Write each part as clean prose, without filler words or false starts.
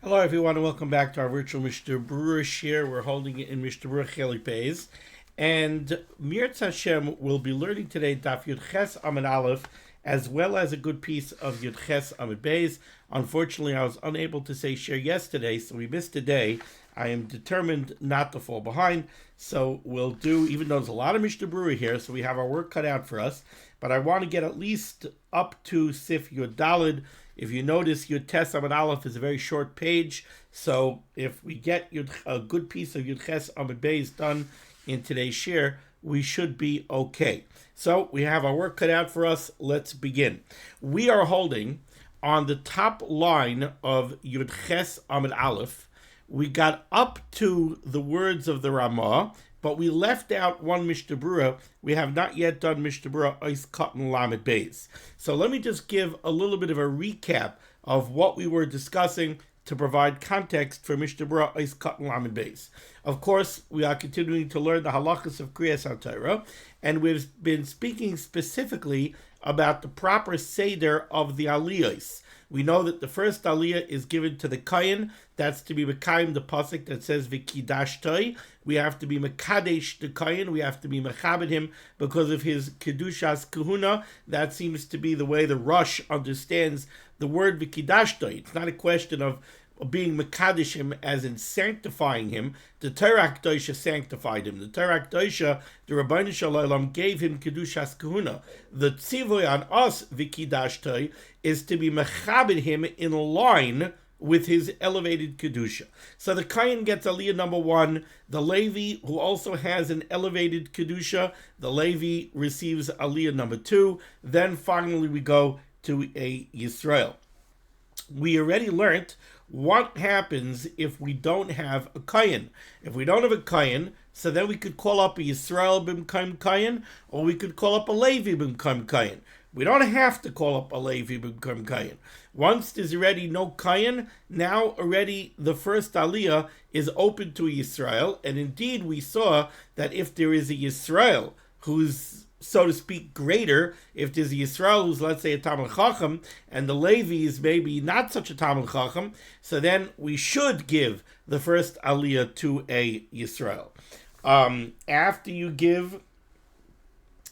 Hello, everyone, and welcome back to our virtual Mishnah Berurah share. We're holding it in Mishnah Berurah Chelik Beis, and Mirz Hashem will be learning today Daf Yud Ches Amud Aleph, as well as a good piece of Yud Ches Amud Beis. Unfortunately, I was unable to say share yesterday, so we missed a day. I am determined not to fall behind, so we'll do, even though there's a lot of Mishnah Berurah here, so we have our work cut out for us, but I want to get at least up to Sif Yud Daled. If you notice, Yud Tes Amud Aleph is a very short page, so if we get a good piece of Yud Ches Amud Beis done in today's share, we should be okay. So we have our work cut out for us. Let's begin. We are holding on the top line of Yud Ches Amud Aleph. We got up to the words of the Ramah, but we left out one Mishnah Berurah. We have not yet done Mishnah Berurah Ois Katan Lamed Beis. So let me just give a little bit of a recap of what we were discussing to provide context for Mishnah Berurah Ois Katan Lamed Beis. Of course, we are continuing to learn the halachos of Krias HaTorah, and we've been speaking specifically about the proper seder of the aliyos. We know that the first aliyah is given to the Kohen. That's to be Mekayim, the pasuk that says V'kidashtoi. We have to be Mekadesh the Kohen. We have to be Mechabed him because of his Kedushas Kahuna. That seems to be the way the Rosh understands the word V'kidashtoi. It's not a question of being Mekadesh him as in sanctifying him. The Torah Kedosha sanctified him. The Torah Kedosha, the Rabbeinu Shalom, gave him Kedushas Kahuna. The tzivoy on us, V'kidashtoi, is to be Mechabed him in line with his elevated Kedusha. So the Kohen gets aliyah number one. The Levi, who also has an elevated Kedusha, the Levi receives aliyah number two. Then finally we go to a Yisrael. We already learned what happens if we don't have a Kohen. If we don't have a Kohen, so then we could call up a Yisrael b'mkayim Kohen, or we could call up a Levi b'mkayim Kohen. We don't have to call up a Levi b'mkayim Kohen. Once there's already no Kohen, now already the first aliyah is open to a Yisrael, and indeed we saw that if there is a Yisrael who's, so to speak, greater, if there's a Yisrael who's, let's say, a Talmid Chacham, and the Levi is maybe not such a Talmid Chacham, so then we should give the first aliyah to a Yisrael. After you give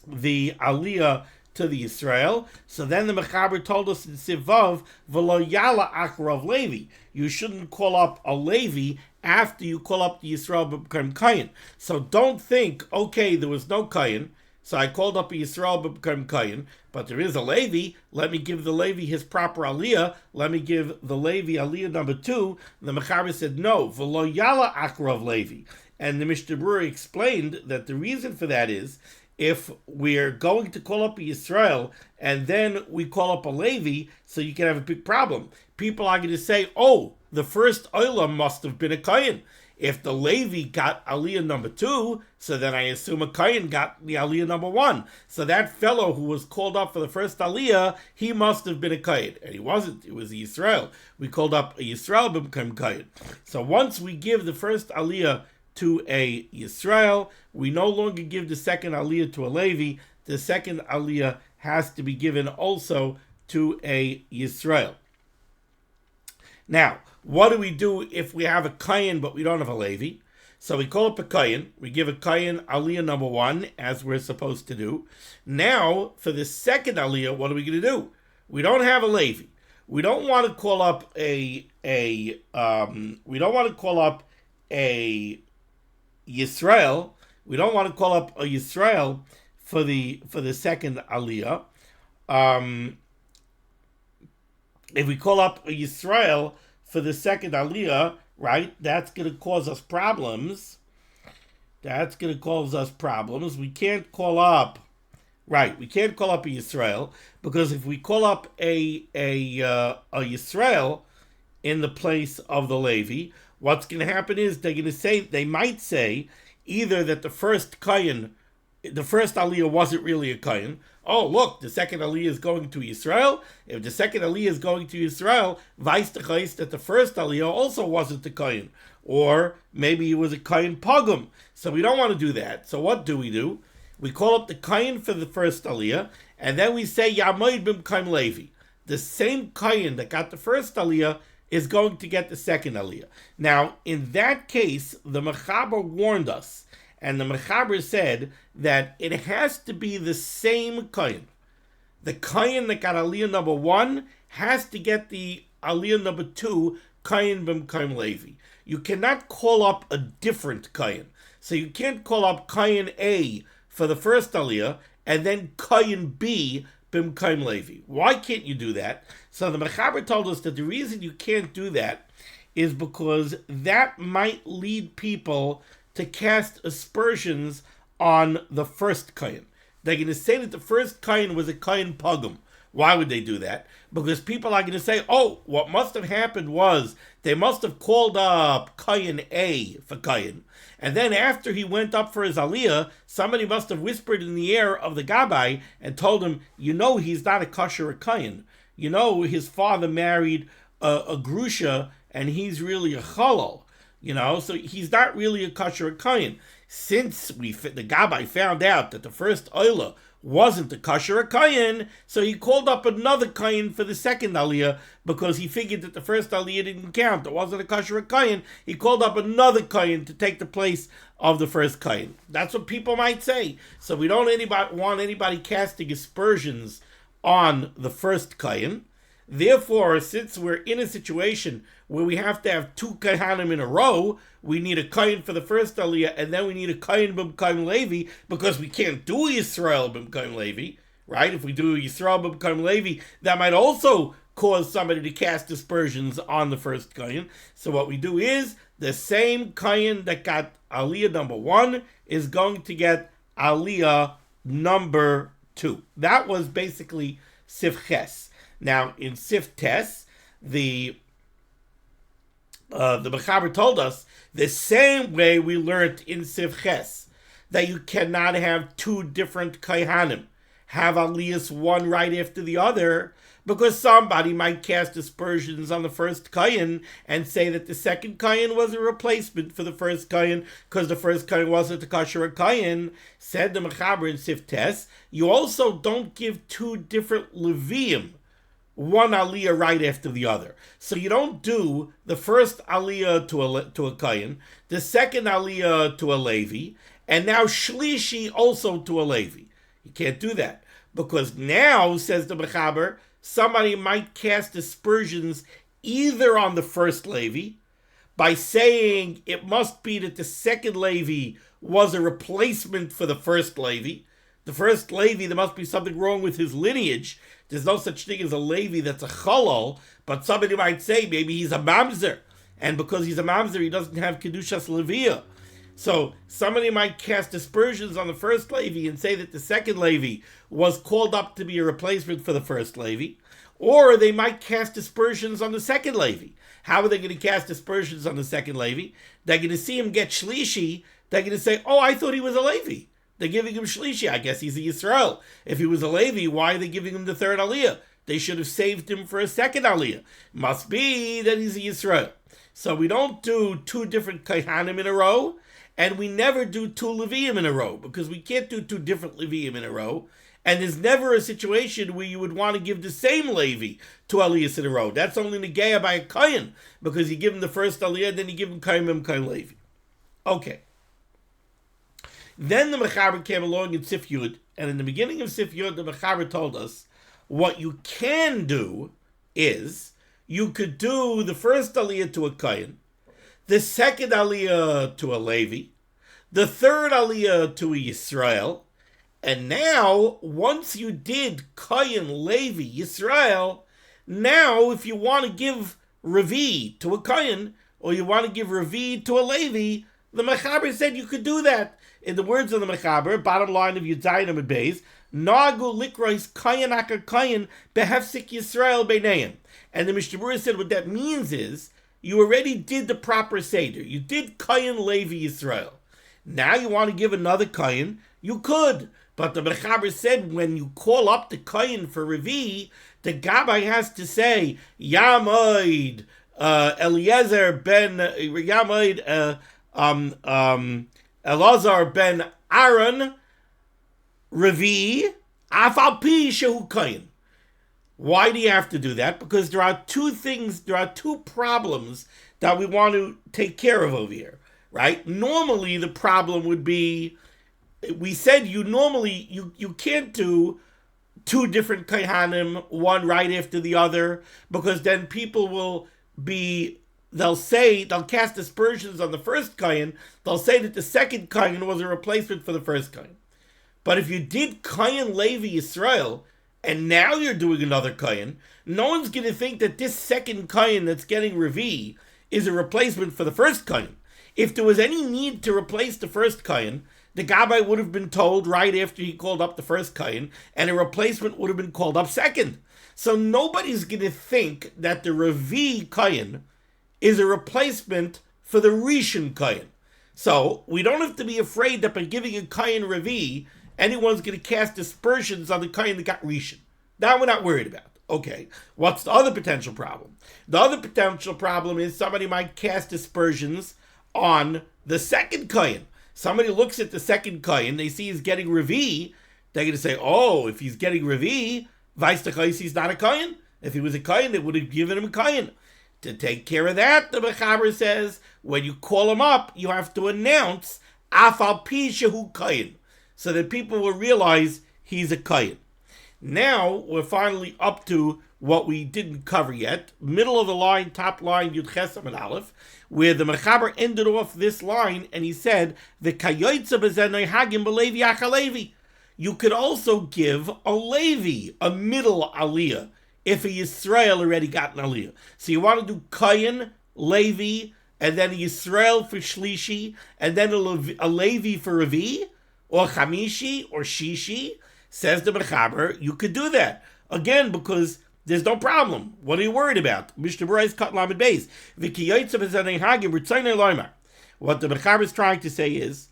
the aliyah to the Yisrael, so then the Mechaber told us in Sivav, V'lo yala achrav Levi. You shouldn't call up a Levi after you call up the Yisrael b'mkayim Kohen. So don't think, okay, there was no Kohen, so I called up a Yisrael b'mkayim Kohen, but there is a Levi. Let me give the Levi his proper aliyah. Let me give the Levi aliyah number two. The Mechaber said, no, v'lo yala achrav Levi. And the Mishnah Berurah explained that the reason for that is, if we're going to call up a Yisrael and then we call up a Levi, so you can have a big problem. People are going to say, oh, the first Olam must have been a Kohen. If the Levi got aliyah number two, so then I assume a Kohen got the aliyah number one. So that fellow who was called up for the first aliyah, he must have been a Kohen. And he wasn't. It was a Yisrael. We called up a Yisrael b'mkayim Kohen. So once we give the first aliyah to a Yisrael, we no longer give the second aliyah to a Levi. The second aliyah has to be given also to a Yisrael. Now, what do we do if we have a Kohen but we don't have a Levi? So we call up a Kohen, we give a Kohen aliyah number one, as we're supposed to do. Now, for the second aliyah, what are we going to do? We don't have a Levi. We don't want to call up a Yisrael. We don't want to call up a Yisrael for the second aliyah. If we call up a Yisrael for the second aliyah, right, that's going to cause us problems. We can't call up, right? We can't call up a Yisrael, because if we call up a Yisrael in the place of the Levi, what's going to happen is they might say either that the first aliyah wasn't really a Kohen. Oh, look, the second aliyah is going to Yisrael. If the second aliyah is going to Yisrael, vice that the first aliyah also wasn't a Kohen. Or maybe it was a Kohen pogum. So we don't want to do that. So what do? We call up the Kohen for the first aliyah, and then we say Yamoid b'mkayim Levi. The same Kohen that got the first aliyah is going to get the second aliyah. Now, in that case, the Mechaber warned us, and the Mechaber said that it has to be the same kohen. The kohen that got aliyah number 1 has to get the aliyah number 2, kohen b'mkoim Levi. You cannot call up a different kohen. So you can't call up kohen A for the first aliyah and then kohen B b'mkoim Levi. Why can't you do that? So the Mechaber told us that the reason you can't do that is because that might lead people to cast aspersions on the first kohen. They're going to say that the first kohen was a kohen pogum. Why would they do that? Because people are going to say, oh, what must have happened was they must have called up kohen A for kohen, and then after he went up for his aliyah, somebody must have whispered in the ear of the gabbai and told him, you know, he's not a kosher kohen. You know, his father married a grusha, and he's really a chalal. You know, so he's not really a kosher kohen. Since the gabbai found out that the first oila wasn't a kosher kohen, so he called up another kohen for the second aliyah because he figured that the first aliyah didn't count. It wasn't a kosher kohen. He called up another kohen to take the place of the first kohen. That's what people might say. So we don't want anybody casting aspersions on the first kohen. Therefore, since we're in a situation where we have to have 2 Kohanim in a row, we need a kohen for the first aliyah, and then we need a kohen b'mkoim Levi, because we can't do Yisrael b'mkoim Levi, right? If we do Yisrael b'mkoim Levi, that might also cause somebody to cast aspersions on the first kohen. So what we do is, the same kohen that got aliyah number 1 is going to get aliyah number 2. That was basically Sif Ches. Now, in Sif Tes, the Mechaber told us the same way we learned in Sif Ches, that you cannot have 2 different Kohanim, have aliyos one right after the other, because somebody might cast aspersions on the first kohen and say that the second kohen was a replacement for the first kohen because the first kohen wasn't a kosher kohen. Said the Mechaber in Sif Tes, you also don't give 2 different Levi'im one aliyah right after the other. So you don't do the first aliyah to a kohen, the second aliyah to a Levi, and now shlishi also to a Levi. You can't do that, because now, says the Mechaber, somebody might cast aspersions either on the first Levi by saying it must be that the second Levi was a replacement for the first Levi. The first Levi, there must be something wrong with his lineage. There's no such thing as a Levi that's a chalal, but somebody might say maybe he's a mamzer, and because he's a mamzer, he doesn't have kedushas leviyah. So somebody might cast aspersions on the first Levi and say that the second Levi was called up to be a replacement for the first Levi, or they might cast aspersions on the second Levi. How are they going to cast aspersions on the second Levi? They're going to see him get shlishi. They're going to say, oh, I thought he was a Levi. They're giving him shlishi. I guess he's a Yisrael. If he was a Levi, why are they giving him the third aliyah? They should have saved him for a second aliyah. Must be that he's a Yisrael. So we don't do 2 different Kohanim in a row, and we never do 2 Levi'im in a row, because we can't do 2 different Levi'im in a row. And there's never a situation where you would want to give the same Levi 2 aliyahs in a row. That's only negaya by a kohen, because you give him the first aliyah, then you give him kohen Levi. Okay. Then the Mechaber came along in Sif Yud, and in the beginning of Sif Yud, the Mechaber told us what you can do is you could do the first aliyah to a kohen, the second aliyah to a Levi, the third aliyah to a Yisrael, and now, once you did kohen, Levi, Yisrael, now if you want to give Revi to a kohen, or you want to give Revi to a Levi, the Mechaber said you could do that. In the words of the Mechaber, bottom line of Yudzayin and Beis, Nagu likrois kohen akar kohen behefsik Yisrael beineim. And the Mishnah Berurah said what that means is, you already did the proper Seder. You did kohen, Levi, Yisrael. Now you want to give another kohen, you could. But the Mechaber said when you call up the kohen for Revi, the Gabbai has to say, Yamoid Eliezer ben Yamoid Elazar ben Aaron Revi Afal Pi Shehu Kohen. Why do you have to do that? Because there are two problems that we want to take care of over here, right? Normally, the problem would be, we said you can't do two different Kohanim, one right after the other, because then people will they'll cast aspersions on the first Kohen, they'll say that the second Kohen was a replacement for the first Kohen. But if you did Kohen Levi Yisrael, and now you're doing another Kohen, no one's going to think that this second Kohen that's getting Revi is a replacement for the first Kohen. If there was any need to replace the first Kohen, the Gabbai would have been told right after he called up the first Kohen, and a replacement would have been called up second. So nobody's going to think that the Revi Kohen is a replacement for the Rishon Kohen. So we don't have to be afraid that by giving a Kohen Revi, anyone's going to cast aspersions on the Kohen that got Rishon. That we're not worried about. Okay, what's the other potential problem? The other potential problem is somebody might cast aspersions on the second Kohen. Somebody looks at the second Kohen, they see he's getting Revi, they're going to say, oh, if he's getting Revi, he's not a Kohen. If he was a Kohen, they would have given him a Kohen. To take care of that, the Mechaber says, when you call him up, you have to announce, Afal Pi Shehu Kohen, so that people will realize he's a Kohen. Now, we're finally up to what we didn't cover yet, middle of the line, top line, Yud Ches Amud Aleph, where the Mechaber ended off this line, and he said, the Kayoitza Bezenoi Hagim B'Levi Achalevi. You could also give a Levi, a middle aliyah, if a Yisrael already got an aliyah. So you want to do Kohen, Levi, and then a Yisrael for Shlishi, and then a Levi for Revi, or Chamishi, or Shishi. Says the Mechaber, you could do that. Again, because there's no problem. What are you worried about? Mishnah Berurah is cut limud base. What the Mechaber is trying to say is,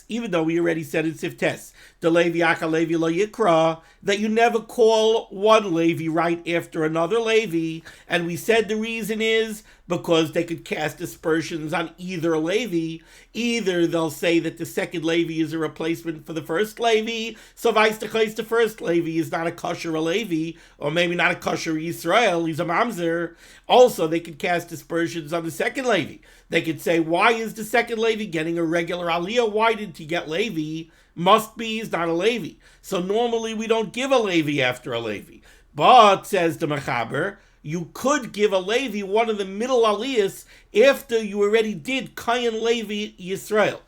even though we already said in Siftes, the Levi Acha Levi lo Yikra, that you never call one Levi right after another Levi, and we said the reason is because they could cast aspersions on either Levi. Either they'll say that the second Levi is a replacement for the first Levi, so the first Levi is not a kosher Levi, or maybe not a kosher Yisrael, he's a mamzer. Also, they could cast aspersions on the second Levi. They could say, why is the second Levi getting a regular aliyah? Why didn't he get Levi? Must be he's not a Levi. So normally we don't give a Levi after a Levi. But, says the Mechaber, you could give a Levi one of the middle aliyos after you already did Kohen Levi Yisrael.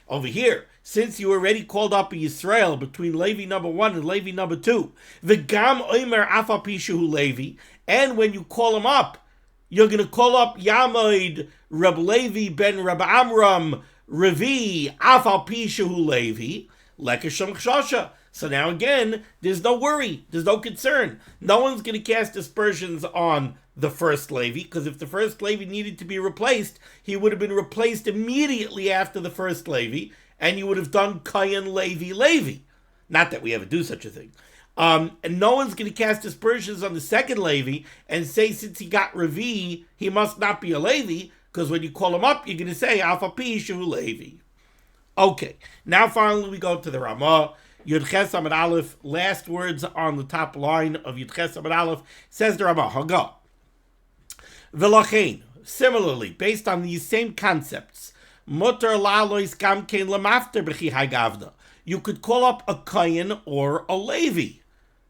Over here, since you already called up a Yisrael between Levi number 1 and Levi number 2, V'gam oimer afal pi shehu Levi, and when you call him up, you're going to call up Yamoid Reb Levi ben Reb Amram Revi Afal Pi Shehu Levi Lekasham Chshasha. So now again, there's no worry, there's no concern. No one's going to cast aspersions on the first Levi, because if the first Levi needed to be replaced, he would have been replaced immediately after the first Levi, and you would have done Kohen Levi. Not that we ever do such a thing. And no one's going to cast aspersions on the second Levi and say since he got Revi, he must not be a Levi, because when you call him up, you're going to say Alpha Pi Shehu Levi. Okay, now finally we go to the Ramah. Yud Ches Amud Aleph, last words on the top line of Yud Ches Amud Aleph, says the Ramah, Haga. V'lachein, similarly, based on these same concepts, Mutar la'alois gamkein lamafter b'chi hagavna. You could call up a Kohen or a Levi,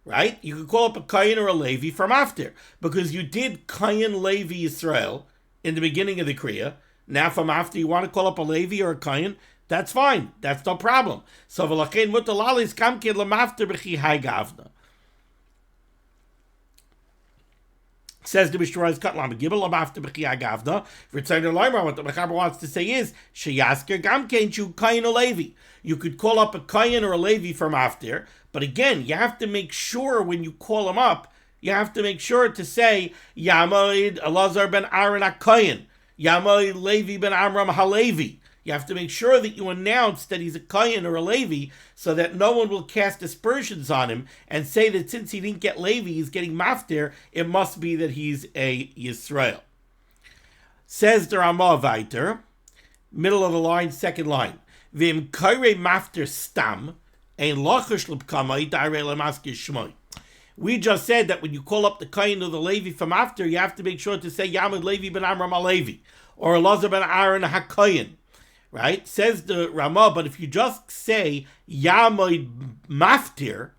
right? You could call up a Kohen or a Levi from after, because you did Kohen Levi Yisrael in the beginning of the Kriya. Now from after you want to call up a Levi or a Kohen, that's fine. That's no problem. So v'lachein mutar la'alois gamkein lamafter b'chi hagavna. Says the Mishnah Berurah cut lamad gimel lamafter b'chi hagavna. V'tzayin l'omer, what the Mechaber wants to say is sheyasker gamkein shu Kohen or Levi. You could call up a Kohen or a Levi from after, but again, you have to make sure when you call him up, you have to make sure to say Yamoid Elazar ben Aaron HaKohen, Yamoid Levi ben Amram HaLevi. You have to make sure that you announce that he's a Kohen or a Levi, so that no one will cast aspersions on him and say that since he didn't get Levi, he's getting maftir. It must be that he's a Yisrael. Says the Ramah weiter, middle of the line, second line. V'im kairei maftir stam, We just said that when you call up the Kohen or the Levi from after, you have to make sure to say Yamud Levi ben Amram HaLevi or Elazar ben Aaron HaKohen, right? Says the Ramah, but if you just say Yamud Maftir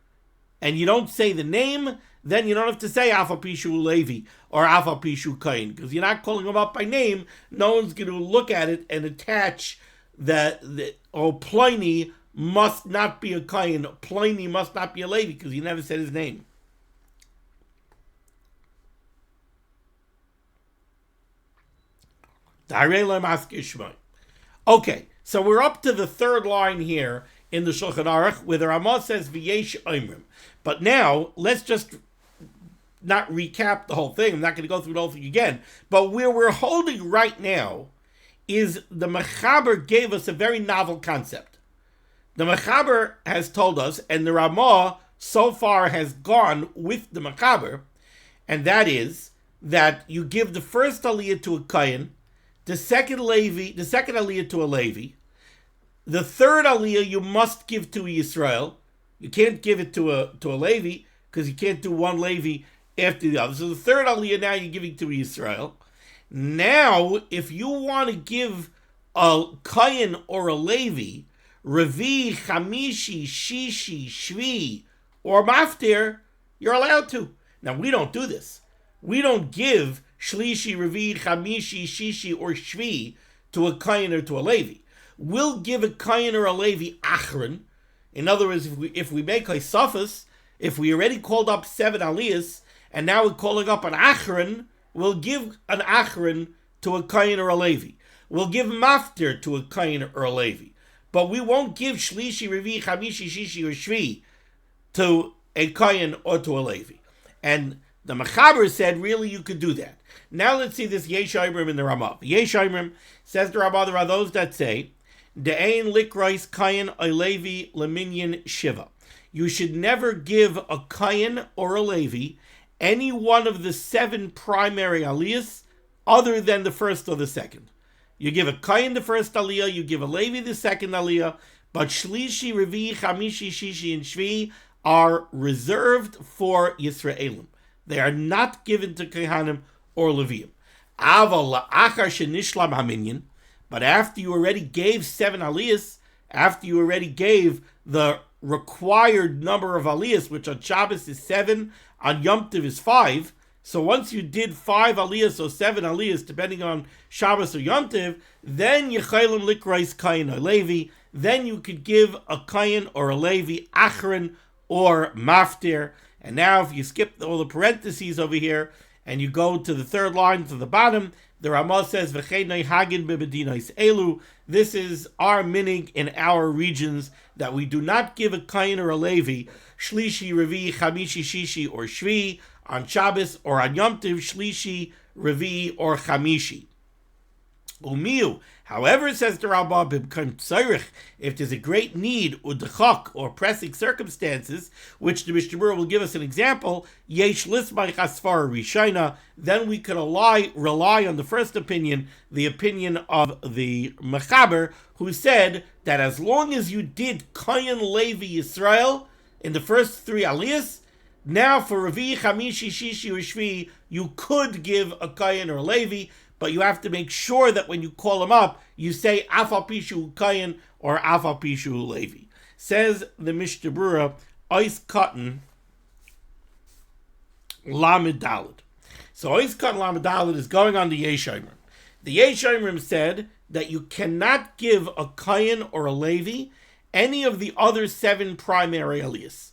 and you don't say the name, then you don't have to say Alpha Pishu Levi or Alpha Pishu Kohen, because you're not calling them up by name. No one's going to look at it and attach that Pliny must not be a Kohen, Pliny must not be a Levi, because he never said his name. Okay, so we're up to the third line here in the Shulchan Aruch, where the Ramah says V'yesh Oimrim. But now, let's just not recap the whole thing. I'm not going to go through the whole thing again. But where we're holding right now is the Mechaber gave us a very novel concept. The Mechaber has told us, and the Ramah so far has gone with the Mechaber, and that is that you give the first aliyah to a Kohen, the second aliyah to a Levi, the third aliyah you must give to a Yisrael. You can't give it to a Levi, because you can't do one Levi after the other. So the third aliyah now you're giving to a Yisrael. Now, if you want to give a Kohen or a Levi, Revi, Chamishi, Shishi, Shvi, or Maftir, you're allowed to. Now, we don't do this. We don't give Shlishi, Revi, Chamishi, Shishi, or Shvi to a Kohen or to a Levi. We'll give a Kohen or a Levi Achron. In other words, if we make a Safas, if we already called up 7 aliyos, and now we're calling up an Achron, we'll give an Achron to a Kohen or a Levi. We'll give Maftir to a Kohen or a Levi. But we won't give Shlishi, Revi, Chamishi, Shishi, or Shvi to a Kohen or to a Levi. And the Mechaber said, really, you could do that. Now let's see this Yesh Oimrim in the Ramah. Yesh Oimrim, says the Ramah, there are those that say, De'ein likrais Kohen or Levi leminyan shiva. You should never give a Kohen or a Levi any one of the 7 primary aliyos other than the first or the second. You give a Kohen the first aliyah, you give a Levi the second aliyah, but Shlishi, Revi, Chamishi, Shishi, and Shvi are reserved for Yisraeilim. They are not given to Kohanim or Levi'im. Aval la'achar shenishlam haminyan, but after you already gave 7 aliyos, after you already gave the required number of aliyos, which on Shabbos is 7, on Yom Tov is 5, so once you did 5 aliyos or 7 aliyos, depending on Shabbos or Yom Tov, then Yisraeilim likrais Kohen or Levi, then you could give a Kohen or a Levi Achron or Maftir. And now if you skip all the parentheses over here, and you go to the third line to the bottom, the Ramah says, V'cheinoi hagin b'medinos elu. This is our minig in our regions, that we do not give a Kohen or a Levi, Shlishi, Revi, Chamishi, Shishi, or Shvi, on Shabbos, or on Yom Tov, Shlishi, Revi, or Chamishi. Umiu. However, says the Rambam, if there's a great need, udchak, or pressing circumstances, which the Mishnah Berurah will give us an example, yesh lismai chasfar rishayna, then we could rely on the first opinion, the opinion of the Mechaber, who said that as long as you did Kohen Levi Yisrael in the first 3 aliyos, now for Revi, Chamishi, Shishi, or Shvi, you could give a Kohen or a Levi, but you have to make sure that when you call him up, you say Afal Pishu Kohen or Afal Pishu Levi. Says the Mishnah Berurah, Ois Cotton Lamed Daled. So Ois Cotton Lamed Daled is going on the Yesh Oimrim. The Yesh Oimrim said that you cannot give a Kohen or a Levi any of the other 7 primary aliyos.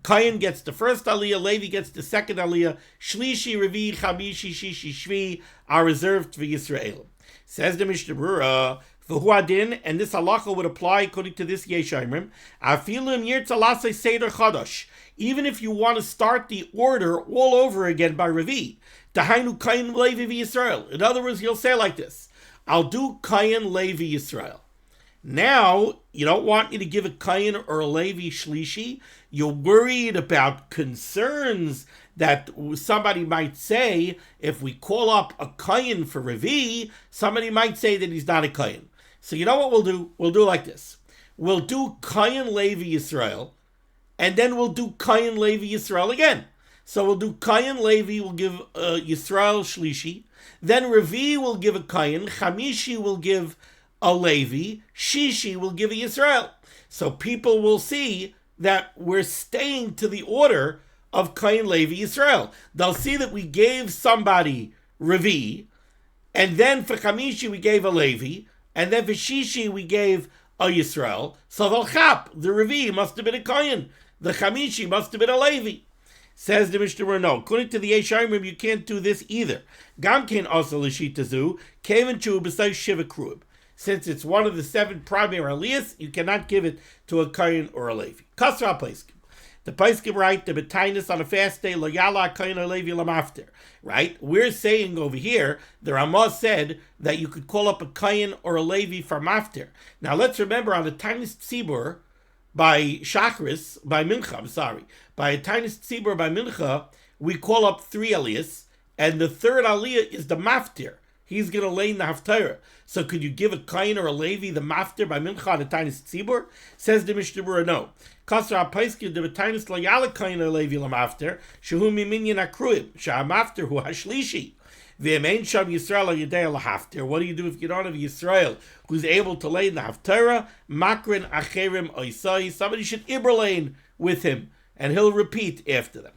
Kohen gets the first aliyah, Levi gets the second aliyah, Shlishi, Revi, Chamishi, Shishi, Shvi are reserved for Yisraelim. Says the Mishnah Berurah, V'huadin, and this halacha would apply according to this Yesh Oimrim, Afilim yirtza lasei seder chadash, even if you want to start the order all over again by Revi, Tahainu Kohen Levi Yisrael. In other words, you'll say like this, I'll do Kohen Levi Yisrael. Now, you don't want me to give a Kohen or a Levi Shlishi. You're worried about concerns that somebody might say, if we call up a Kohen for Revi, somebody might say that he's not a Kohen. So you know what we'll do? We'll do like this. we'll do Kayin Levi Yisrael, and then we'll do Kayin Levi Yisrael again. So we'll do Kayin Levi, we'll give Yisrael Shlishi, then Revi will give a Kayin, Chamishi will give a Levi, Shishi will give a Yisrael. So people will see that we're staying to the order of Kayin Levi Yisrael. They'll see that we gave somebody Revi, and then for Chamishi we gave a Levi, and then for Shishi we gave a Yisrael. So they'll chap, the Revi must have been a Kayin, the Chamishi must have been a Levi. Says the Mishnah Berurah, no. According to the Yisraeilim, you can't do this either. Gamkein also l'shitazu kevin chu b'say shiva kruib. Since it's one of the 7 primary aliyos, you cannot give it to a Kayin or a Levi. Kasra Paiskim. The Paiskim write the betainus on a fast day lo yala Kayin or Levi lamafter. Right? We're saying over here, the Ramah said that you could call up a Kayin or a Levi for mafter. Now let's remember on the Tainis Tzibur, by Shachris, by Mincha, by a Tainis Tzibur, by Mincha, we call up 3 aliyos, and the 3rd aliyah is the maftir. He's going to lay in the haftarah. So could you give a Kayin or a Levi the maftir by Mincha on a Tainis Tzibur? Says the Mishnah Berurah, no. Kasra HaPaiskim the Tainis Layala Kayin or Levi lamaftir, shehu miminyan akruim, sha'amaftir hu hashlishi. What do you do if you don't have Yisrael who's able to lay in the haftarah? Makrin acherim oisai. Somebody should iberlane with him, and he'll repeat after them.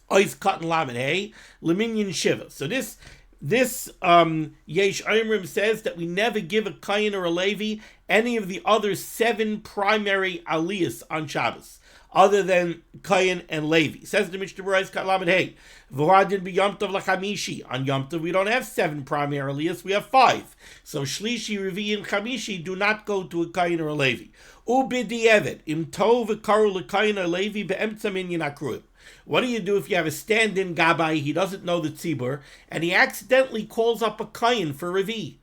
Ois katan lamed hey leminyan shiva. So this Yesh Omrim says that we never give a Kayin or a Levi any of the other 7 primary aliyos on Shabbos, other than Kayin and Levi. Says the Mishnah Berurah Kat Lamed Hey, V'radin b'Yom Tov l'Chamishi. On Yom Tov we don't have 7 primary aliyos, we have 5. So Shlishi, Revi, and Chamishi do not go to a Kayin or a Levi. U'b'di'evet im tov v'karu l'Kayin or Levi be'emtza minyan akruim. What do you do if you have a stand-in Gabbai, he doesn't know the Tzibur, and he accidentally calls up a Kayin for Revi?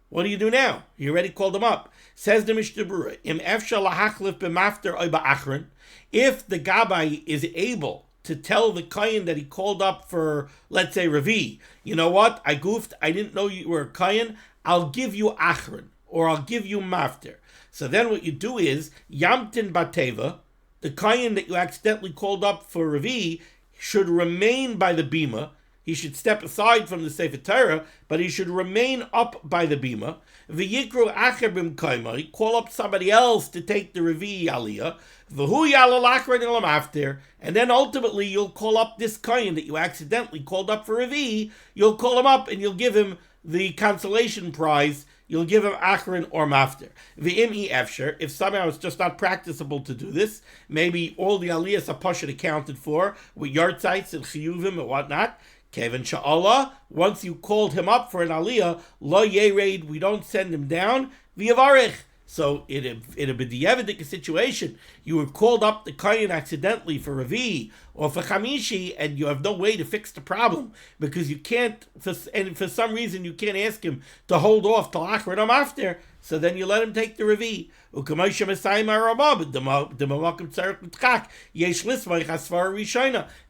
What do you do now? He already called him up. Says the Mishnah Berurah, Im efshar lahachlif b'mafter oy ba'achron. If the Gabbai is able to tell the Kayin that he called up for, let's say, Revi, you know what, I goofed, I didn't know you were a Kayin, I'll give you achron, or I'll give you mafter. So then what you do is, Yamtin Bateva, the Kayin that you accidentally called up for Revi should remain by the bima. He should step aside from the Sefer Torah, but he should remain up by the bima. V'yikru acher b'mkaima. Call up somebody else to take the Revi aliyah. V'hu yalal achron elam after. And then ultimately you'll call up this Kayin that you accidentally called up for Revi. You'll call him up and you'll give him the consolation prize. You'll give him achron or mafter. V'im efsher, if somehow it's just not practicable to do this, maybe all the aliyos are pashut accounted for, with yartzites and chiyuvim and whatnot, Kevin Sha'Allah, once you called him up for an aliyah, lo yered, we don't send him down, v'yavarich. So in a b'di'evidik situation, you were called up the Kayin accidentally for Revi or for Chamishi, and you have no way to fix the problem because you can't, and for some reason you can't ask him to hold off till Achron or Mafter. So then you let him take the Revi.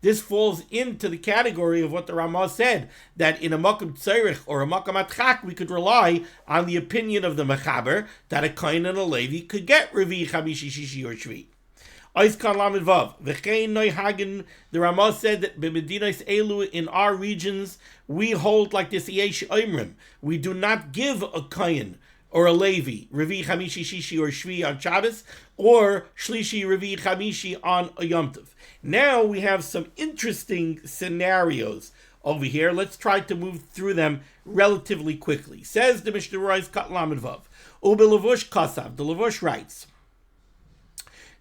This falls into the category of what the Ramah said, that in a Makom Tzarech or a Makom Atchak we could rely on the opinion of the Mechaber that a Kayin and a Levi could get Revi, Chamishi, Shishi, or Shvi. The Ramah said that in our regions we hold like this Yesh Omrim. We do not give a Kayin or a Levi, Revi, Chamishi, Shishi, or Shvi on Shabbos, or Shlishi, Revi, Chamishi on a Yom Tov. Now we have some interesting scenarios over here. Let's try to move through them relatively quickly. Says the Mishnah Berurah Kat Lamed Vav. Ube Levush Kasav. The Levush writes,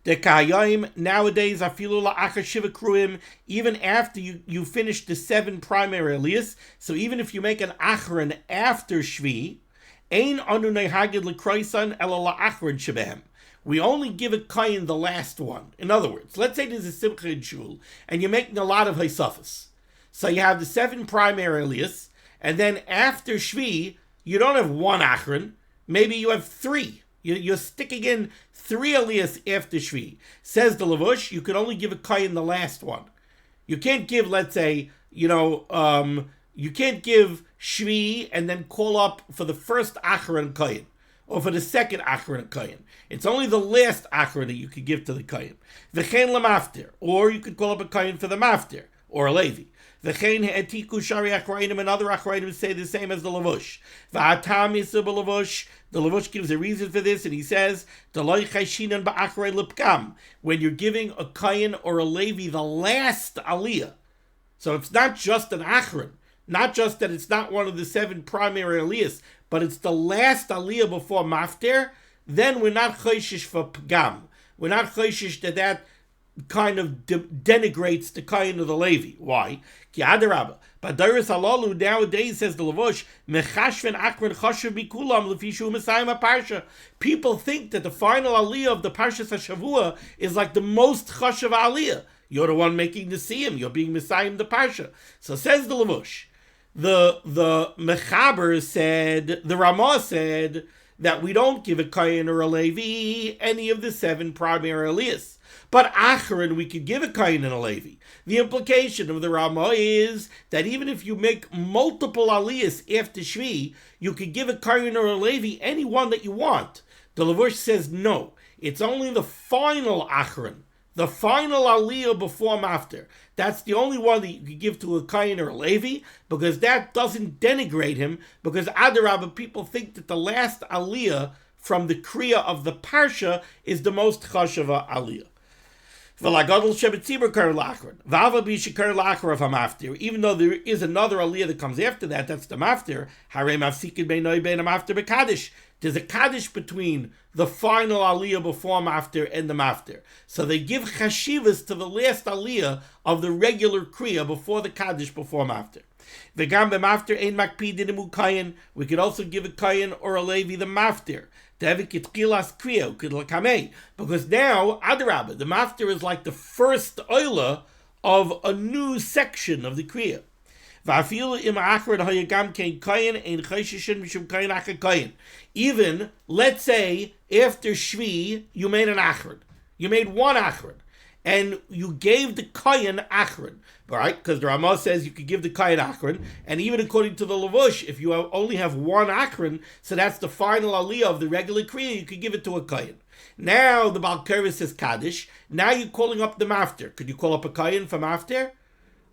the Kahayim nowadays afilu la'achar shiva kruim, even after you finish the 7 primary aliyos. So even if you make an achron after Shvi, ein anu nehagid l'kroisan ela la'achron shebehem. We only give a Kayin the last one. In other words, let's say there's a simcha in shul, and you're making a lot of haisafas. So you have the 7 primary aliyos, and then after Shvi, you don't have 1 achron, maybe you have 3. You're sticking in 3 aliyos after Shvi. Says the Levush, you could only give a Kayin the last one. You can't give, let's say, you can't give Shvi and then call up for the first Achron Kayin. or for the second Achron Kayin. It's only the last Achron that you could give to the Kayin. V'chein lemaftir, or you could call up a Kayin for the Maftir, or a Levi. V'chein he'etiku shari achrayim, and other achrayim say the same as the Levush. V'atam yisub Levush. The Levush gives a reason for this, and he says, D'loi chayshinan ba'achrei lipkam. When you're giving a Kayin or a Levi the last aliyah, so it's not just an Achron, not just that it's not one of the 7 primary aliyos, but it's the last aliyah before maftir, then we're not choishish for pgam. We're not choishish that kind of denigrates the Kayin of the Levi. Why? Ki adarabba. But Dirshu alalu nowadays, says the Levush, mechashven akron chashav mikulam lefishu mesayim parsha. People think that the final aliyah of the Parshas HaShavua is like the most chashav aliyah. You're the one making the siyum. You're being mesayim the parsha. So says the Levush. The Mechaber said, the Ramah said, that we don't give a Kayin or a Levi any of the 7 primary aliyos. But Achron, we could give a Kayin and a Levi. The implication of the Ramah is that even if you make multiple aliyos after Shvi, you could give a Kayin or a Levi any one that you want. The Levush says no. It's only the final Achron, the final aliyah before maftir. That's the only one that you could give to a Kayin or a Levi, because that doesn't denigrate him, because Adarabah, people think that the last aliyah from the Kriya of the Parsha is the most chashava aliyah. Even though there is another aliyah that comes after that, that's the maftir. There's a kaddish between the final aliyah before maftir and the maftir. So they give chashivas to the last aliyah of the regular kriya before the kaddish before maftir. We could also give a kayin or a levi the maftir. Because now, adarabah, the maftir is like the first oila of a new section of the kriya. Even, let's say, after Shvi, you made an achron. You made one achron. And you gave the Kayin achron. Right? Because the Ramah says you could give the Kayin achron. And even according to the Levush, if you only have one achron, so that's the final aliyah of the regular kriya, you could give it to a Kayin. Now the Baal Kervis says Kaddish. Now you're calling up the maftir. Could you call up a Kayin for maftir?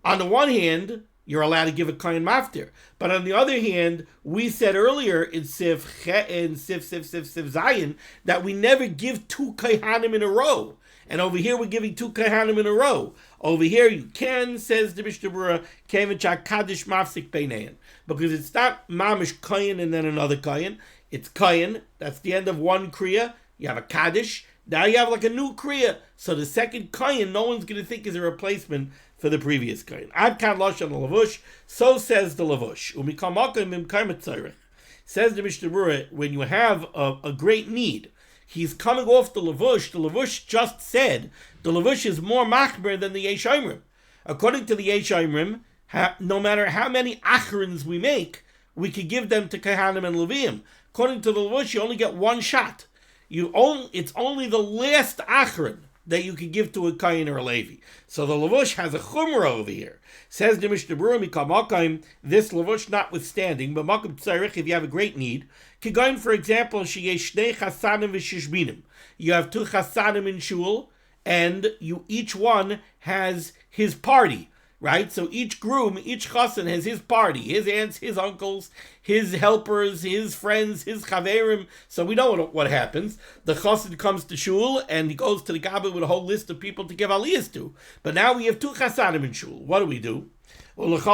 On the one hand, you're allowed to give a Kayin maftir. But on the other hand, we said earlier in Sif Zayin that we never give 2 Kohanim in a row. And over here we're giving 2 Kohanim in a row. Over here you can, says the Mishnah Berurah, Kevachak Kaddish Mafsik Beinein. Because it's not Mamish Kayin and then another Kayin. It's Kayin. That's the end of one Kriya. You have a Kaddish. Now you have like a new Kriya. So the second Kayin, no one's going to think is a replacement for the previous Kayin. Ad Kan Lashon Levush. So says the Levush. Says the Mishnah Berurah, when you have a great need, he's coming off the Levush. The Levush just said the Levush is more machmer than the Yesh Omrim. According to the Yesh Omrim, no matter how many achrons we make, we could give them to Kohanim and Levi'im. According to the Levush, you only get one shot. It's only the last achron that you could give to a Kayin or a Levi. So the Levush has a chumrah over here. Says the Mishnah Berurah, Mikam Makayim, this Levush notwithstanding, but Makam Tzarich, if you have a great need, Kigayin, for example, Sheyesh Shnei Chasanim v'Shishbinim. You have 2 Chasanim in shul, and each one has his party, right? So each groom, each Chasan has his party, his aunts, his uncles, his helpers, his friends, his chaverim. So we know what happens. The Chasan comes to shul, and he goes to the Gabba with a whole list of people to give aliyos to. But now we have 2 Chasanim in shul. What do? What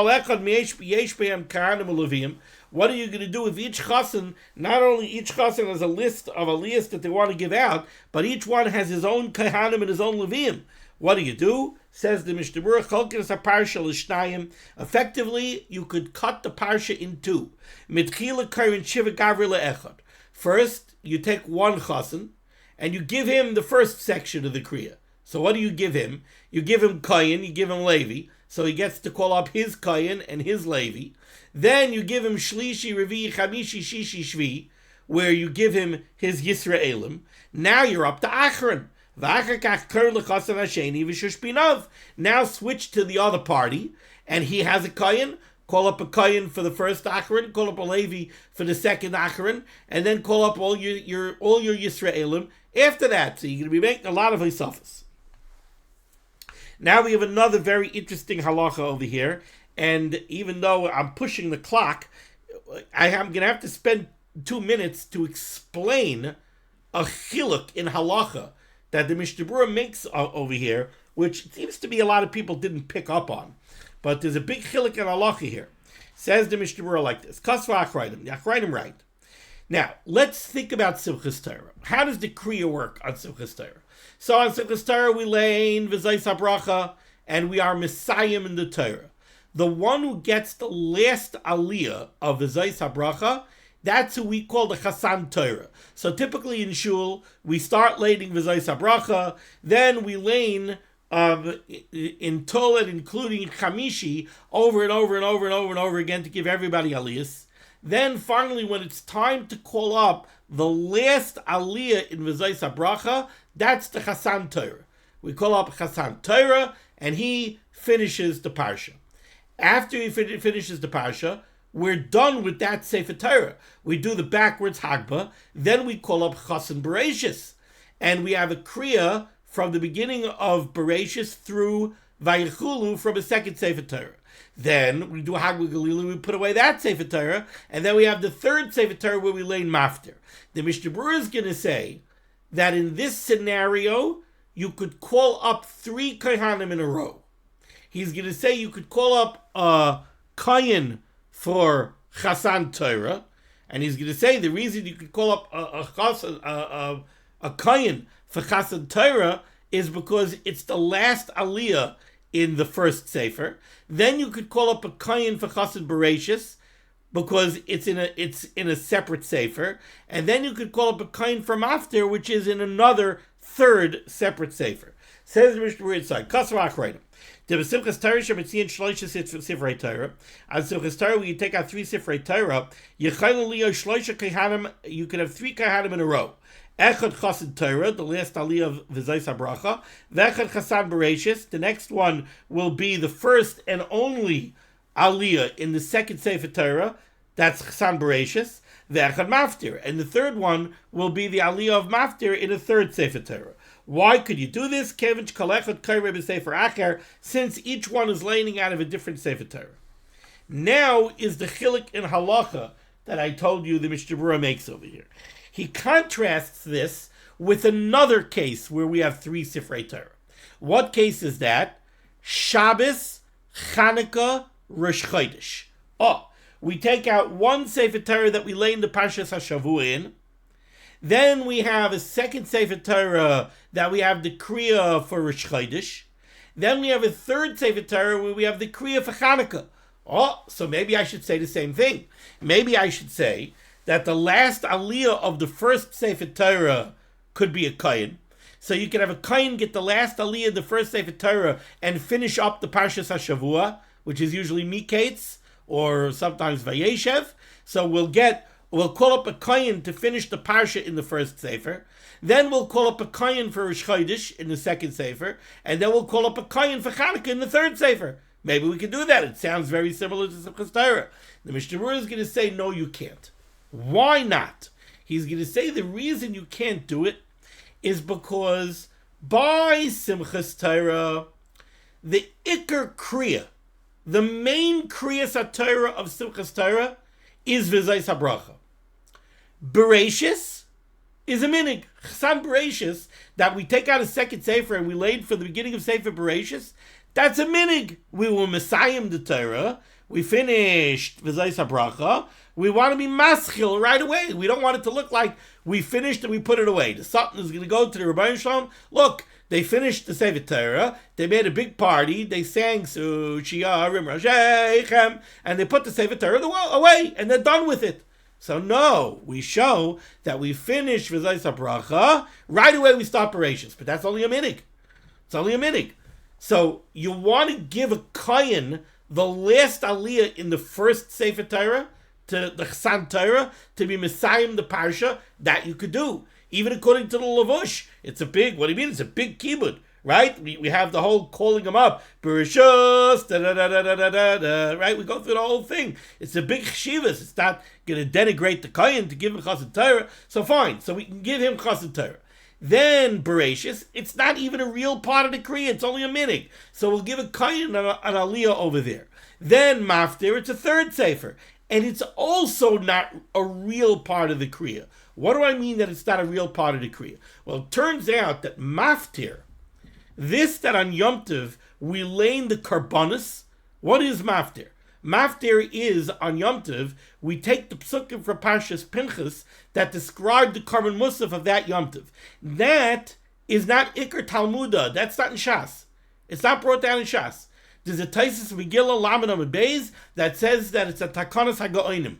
are you going to do with each chassan? Not only each chassan has a list of aliyos that they want to give out, but each one has his own Kohanim and his own Levi'im. What do? Says the Mishnah Berurah, Cholkes HaParsha l'shnayim. Effectively, you could cut the parsha in 2. Mitchila karin shiva gavri le'echad. First, you take one chassan, and you give him the first section of the kriya. So what do you give him? You give him Kayin, you give him Levi, so he gets to call up his Kayin and his Levi. Then you give him Shlishi, Revi, Chamishi, Shishi, Shvi, where you give him his Yisraeilim. Now you're up to Achron. Now switch to the other party, and he has a Kayin. call up a Kohen for the first Acharon, call up a Levi for the second Acharon, and then call up all your Yisraeilim after that. So you're going to be making a lot of Isafas. Now we have another very interesting halacha over here, and even though I'm pushing the clock, I'm going to have to spend 2 minutes to explain a chiluk in halacha that the Mishnah Berurah makes over here, which seems to be a lot of people didn't pick up on. But there's a big chiluk in halacha here. Says the Mishnah Berurah like this. Kasva Achrayim. The Achrayim right. Now, let's think about Simchas Torah. How does the Kriya work on Simchas Torah? So on Simchas Torah, we lein v'zayis habracha, and we are Messiahim in the Torah. The one who gets the last aliyah of v'zayis habracha, that's who we call the Chasan Torah. So typically in Shul, we start leining v'zayis habracha, then we lein in Tolet, including Chamishi, over and over and over and over and over again to give everybody aliyos. Then finally, when it's time to call up the last aliyah in v'zayis habracha, that's the Chasan Torah. We call up Chasan Torah, and he finishes the parsha. After he finishes the parsha, we're done with that Sefer Torah. We do the backwards Hagbah, then we call up Chasan Bereshis, and we have a Kriya from the beginning of Bereshis through Vayichulu from a second Sefer Torah. Then we do Hagbah Galilu, we put away that Sefer Torah, and then we have the third Sefer Torah where we lay Maftir. The Mishnah Berurah is going to say that in this scenario, you could call up 3 Kohanim in a row. He's going to say you could call up a Kohen for Chasan Torah, and he's going to say the reason you could call up a Kohen for Chasan Torah is because it's the last aliyah in the first sefer. Then you could call up a Kohen for Chasan Bereshis because it's in a separate sefer, and then you could call up a Kohen for Maftir, which is in another third separate sefer. Says the Mishnah Berurah inside. Kasva Achrayim. The Simchas Torah shemetzion shloisha sifrei Torah. On Simchas Torah, when you take out 3 sifrei Torah, yechayil liyo shloisha kohanim. You could have 3 kohanim in a row. Echad Chasan Torah, the last aliyah of v'zayis habracha. V'echad Chasan Bereshis. The next one will be the first and only aliyah in the second sefer Torah. That's Chasan Bereshis. V'echad Maftir, and the third one will be the aliyah of Maftir in the third sefer Torah. Why could you do this? Since each one is laying out of a different Sefer Torah. Now is the chiluk in halacha that I told you the Mishnah Berurah makes over here. He contrasts this with another case where we have 3 Sifrei Torah. What case is that? Shabbos, Chanukah, Rosh Chodesh. We take out 1 Sefer Torah that we lay in the Parshas HaShavua in. Then we have a second Sefer Torah that we have the Kriya for Rosh Chodesh. Then we have a third Sefer Torah where we have the Kriya for Chanukah. So maybe I should say the same thing. Maybe I should say that the last aliyah of the first Sefer Torah could be a Kohen. So you can have a Kohen get the last aliyah of the first Sefer Torah and finish up the Parshas HaShavua, which is usually Miketz or sometimes Vayeshev. So we'll call up a Kohen to finish the Parsha in the first Sefer. Then we'll call up a Kohen for Rosh Chodesh in the second Sefer. And then we'll call up a Kohen for Chanukah in the third Sefer. Maybe we can do that. It sounds very similar to Simchas Torah. The Mishnah Berurah is going to say, no, you can't. Why not? He's going to say the reason you can't do it is because by Simchas Torah, the Iker Kriya, the main Krias HaTorah of Simchas Torah is v'zayis habracha. Bereshis is a minig. Chasan Bereshis, that we take out a second sefer and we laid for the beginning of Sefer Bereshis, that's a minig. We will Messiahim the Torah. We finished v'zayis habracha. We want to be maschil right away. We don't want it to look like we finished and we put it away. The Satan is going to go to the Rebbeinu Shalom. Look, they finished the Sefer Torah. They made a big party. They sang Su Shiarim Rashechem, and they put the Sefer Torah away, and they're done with it. So no, we show that we finish v'zayis habracha right away. We start Bereshis, but that's only a minig. It's only a minig. So you want to give a Kohen the last aliyah in the first Sefer Torah to the Chasan Torah to be Messiahim the Parsha, that you could do. Even according to the Lavush, it's a big, what do you mean? It's a big kibud. right? We have the whole calling them up, Bereshus, right? We go through the whole thing. It's a big chshivas. It's not going to denigrate the kohen to give him Chas HaTorah. So fine, so we can give him Chas HaTorah. Then Bereshus, it's not even a real part of the Kriya. It's only a minig. So we'll give a kohen an aliyah over there. Then Maftir, it's a third sefer. And it's also not a real part of the Kriya. What do I mean that it's not a real part of the Kriya? Well, it turns out that Maftir, this that on Yom Tov, we lane the karbonis. What is Maftir? Maftir is, on Yom Tov, we take the psukim for Parshas Pinchas that describe the Karban Musaf of that Yom Tov. That is not Iker Talmuda. That's not in Shas. It's not brought down in Shas. There's a Taisus Megillah Lamed Amud Beis that says that it's a Takanas HaGoinim.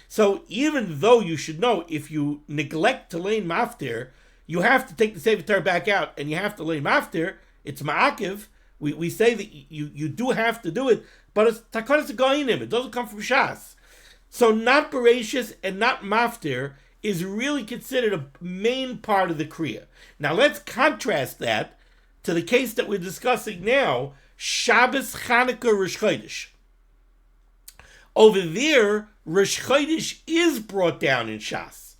So even though you should know, if you neglect to lane Maftir, you have to take the Sefer Torah back out and you have to lane Maftir. It's Ma'akiv. We say that you do have to do it, but it's Takanas HaGoinim. It doesn't come from Shas. So not Bereshus and not Maftir is really considered a main part of the Kriya. Now let's contrast that to the case that we're discussing now, Shabbos, Chanukah, Rosh Chodesh. Over there, Rosh Chodesh is brought down in Shas.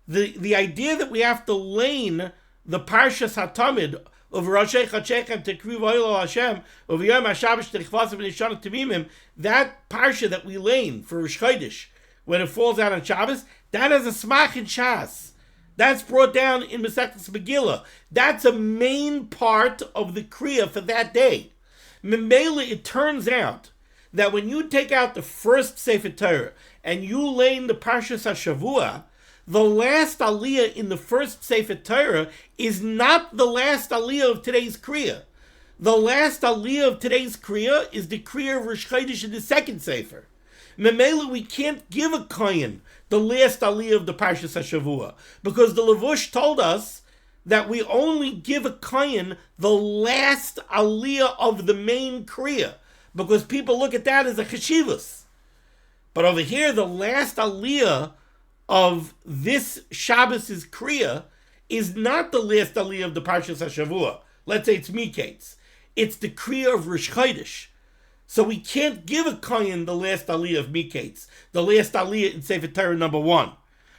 The idea that we have to lane the Parshas HaTamid over Roshei Chachechem Tekriv Oilo Hashem over Yom HaShabbos Techvasim Nishana Tevimim, that Parsha that we lane for Rosh Chodesh when it falls out on Shabbos, that has a smach in Shas. That's brought down in Masechtas Megillah. That's a main part of the Kriya for that day. Memele, it turns out that when you take out the first Sefer Torah and you lane the Parshas HaShavua, the last aliyah in the first Sefer Torah is not the last aliyah of today's Kriya. The last aliyah of today's Kriya is the Kriya of Rosh Chodesh in the second Sefer. Memele, we can't give a kohen the last aliyah of the Parshas HaShavua, because the Levush told us that we only give a kohen the last aliyah of the main Kriya, because people look at that as a cheshivus. But over here, the last aliyah of this Shabbos' Kriya is not the last aliyah of the Parshas HaShavua. Let's say it's Miketz. It's the Kriya of Rosh Chodesh. So we can't give a kohen the last aliyah of Miketz, the last aliyah in Sefer Torah number 1.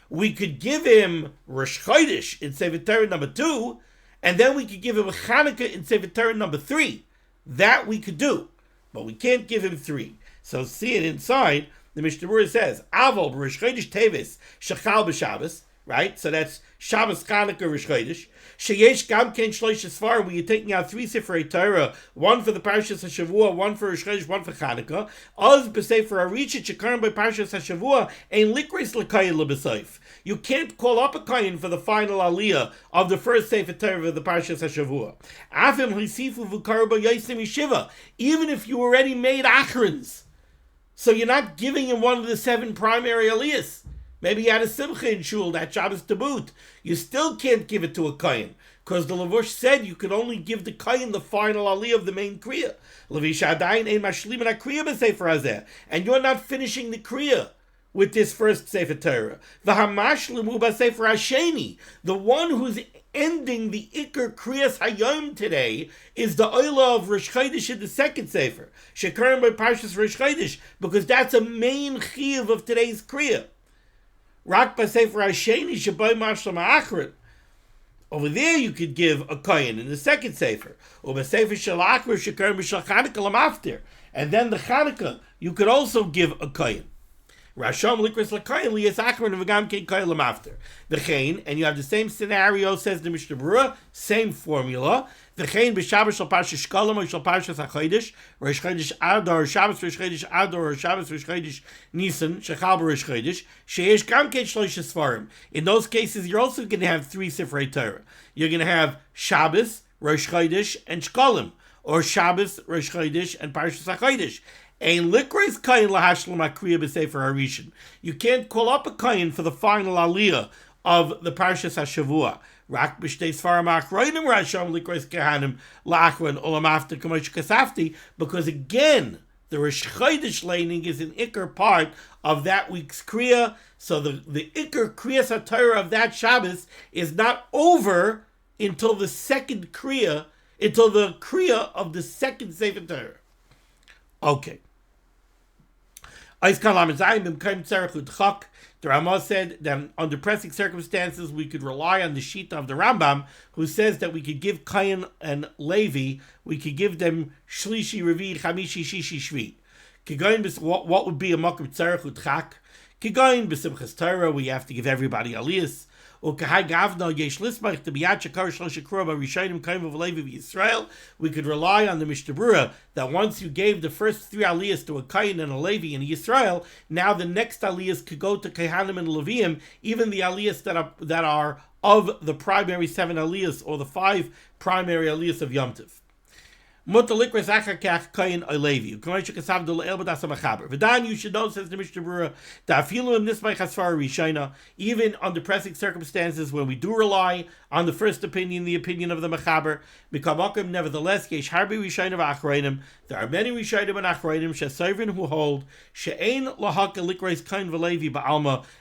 We could give him Rosh Chodesh in Sefer Torah number 2, and then we could give him a Chanukah in Sefer Torah number 3. That we could do, but we can't give him 3. So see it inside. The Mishnah Berurah says, Avol Rosh Chodesh Teves Shechal b'Shabbos, right? So that's Shabbos, Chanukah, Rosh Chodesh. Sheyesh Gam Ken Shlosh Sfar, where you're taking out 3 Seferei Torah, 1 for the Parshas HaShavua, 1 for Rosh Chodesh, 1 for Chanukah. Oz b'Sefer Arichet Shekarim by Parshas HaShavua, Ein Likreis L'Kohen L'B'Seif. You can't call up a kohen for the final aliyah of the first Sefer Torah of the Parshas HaShavua. Afim Hisifu V'Kar B'Yosim Yeshiva, even if you already made achrons. So you're not giving him one of the 7 primary aliyahs. Maybe you had a simcha in shul, that Shabbos to boot. You still can't give it to a kohen, because the Levush said you could only give the kohen the final aliyah of the main kriya. And you're not finishing the kriya with this first Sefer Torah. The one who's ending the Iker Krias Hayom today is the Oila of Rosh Chodesh in the second Sefer, Shekarim by Parshas Rosh Chodesh, because that's a main chiyuv of today's Kriya. Rak b'Sefer Hasheni Shabai Mashlam Achron. Over there you could give a kohen in the second Sefer. Or b'Sefer Shalachmer Shekarim b'Shal Chanukah Lamaftir. And then the Chanukah, you could also give a kohen. Rasham likras l'kohen liyas achron v'gam kein kohen lamafter. V'chein, and you have the same scenario, says the Mishnah Berurah, same formula. V'chein b'Shabbos shal Parshas Shkolim or shal Parshas HaChodesh, Rosh Chodesh Adar, Shabbos Rosh Chodesh Adar, or Shabbos Rosh Chodesh Nisan, Shechal Rosh Chodesh, sheyesh gam kein shlosh sfarim. In those cases, you're also going to have 3 Seferei Torah. You're going to have Shabbos, Rosh Chodesh, and Shkolim, or Shabbos, Rosh Chodesh, and Parshas HaChodesh. Ein likreis kohen lahashlam akriya b'sefer harishon. You can't call up a kohen for the final aliyah of the Parshas HaShavua. Rak b'shtei sfarim achronim rasham likreis Kohanim la'achron olam after kamosh kasafti, because again, the Rosh Chodesh laning is an ikar part of that week's kriya. So the ikar Krias HaTorah of that Shabbos is not over until the second kriya until the Kriya of the second Sefer Torah. Okay. The Ramah said that under pressing circumstances we could rely on the Shita of the Rambam, who says that we could give Kayin and Levi, we could give them Shlishi, Revi, Chamishi, Shishi, Shvi. What would be a Makom Tzarech Utchak? Kigoyin b'Simchas Torah, we have to give everybody aliyos. We could rely on the Mishnah Berurah that once you gave the first 3 aliyos to a Kohen and a Levi in Yisrael, now the next aliyos could go to Kohanim and Levi'im, even the aliyos that are of the primary 7 aliyos or the 5 primary aliyos of Yom Tov. V'dan, you should know, says the Mishnah Berurah, that even under pressing circumstances when we do rely on the first opinion, the opinion of the Mechaber, nevertheless, there are many Rishonim and Achronim who hold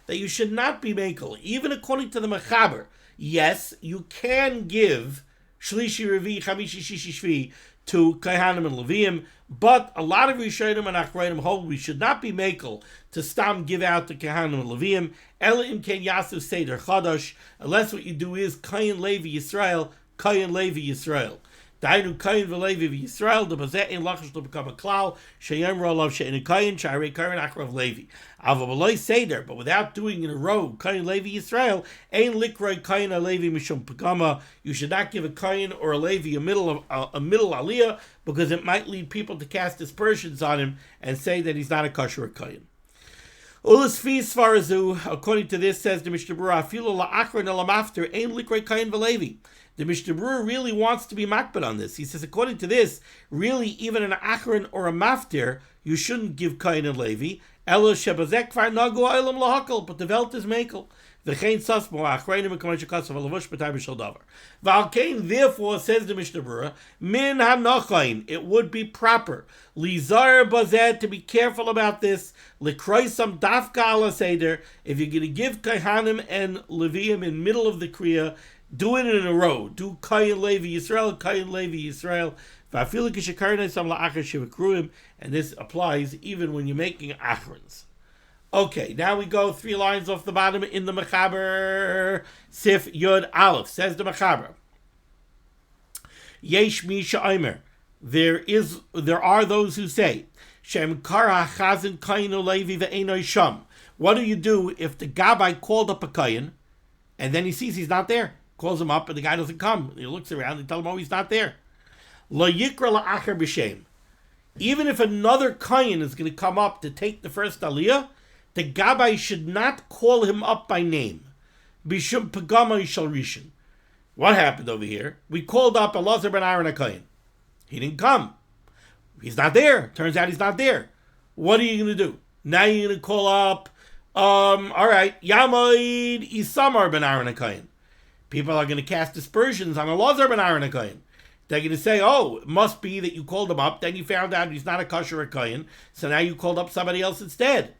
that you should not be makel, even according to the Mechaber. Yes, you can give Shlishi, Revi, Chamishi, Shishi, Shvi to Kohanim and Levi'im, but a lot of Rishonim and Achronim hold we should not be makel to stam give out to Kohanim and Levi'im, Elim ken yasu seder chadash, unless what you do is Kohen Levi Yisrael, Kohen Levi Yisrael. Dainu Kohen v'Levi v'Yisrael, the bazeh in lachos to become a klal, sheyem rolav she'en Kohen, sh'arei Kohen achrav Levi. Ava b'loy seder, but without doing in a row, Kohen Levi Yisrael, ein likroi Kohen Levi mishum pagama. You should not give a Kohen or a Levi a middle aliyah, because it might lead people to cast aspersions on him and say that he's not a kosher Kohen. Ulas fi svarazu, according to this, says the Mishnah Berurah, afilu la'achron elamafter, ein likroi Kohen v'Levi. The Mishnah Berurah really wants to be makbid on this. He says, according to this, really even an achron or a maftir, you shouldn't give Kohen and Levi. Elo shebazek kvar nagu olam lahakol, but the velt is mekel. V'chein sasmo achreinim v'kamesh kasav alavush b'tay b'shel davar. V'alkein, therefore, says the Mishnah Berurah, min hanachain, it would be proper, lizar bazet, to be careful about this, likroisam dafka ala seder, if you're going to give Kohanim and Levi'im in middle of the kriya, do it in a row. Do Kohen Levi Yisrael, Kohen Levi Yisrael. And this applies even when you're making achrons. Okay, now we go 3 lines off the bottom in the Mechaber. Sif Yod Aleph, says the Mechaber. Yesh Misha Omer. There are those who say, Shem Kara Chazin Kohen Levi ve'enoi sham. What do you do if the Gabbai called up a Kohen and then he sees he's not there? Calls him up and the guy doesn't come. He looks around and tells him, oh, he's not there. Lo yikra la'acher b'shem. Even if another Kohen is going to come up to take the first aliyah, the Gabbai should not call him up by name. Bishum pagama yishal rishon. What happened over here? We called up Elazar ben Aaron HaKohen. He didn't come. He's not there. Turns out he's not there. What are you going to do? Now you're going to call up, all right, Yamoid Isamar ben Aaron HaKohen. People are going to cast aspersions on Elazar ben Aaron HaKohen. They're going to say, oh, it must be that you called him up, then you found out he's not a kosher Kohen, so now you called up somebody else instead.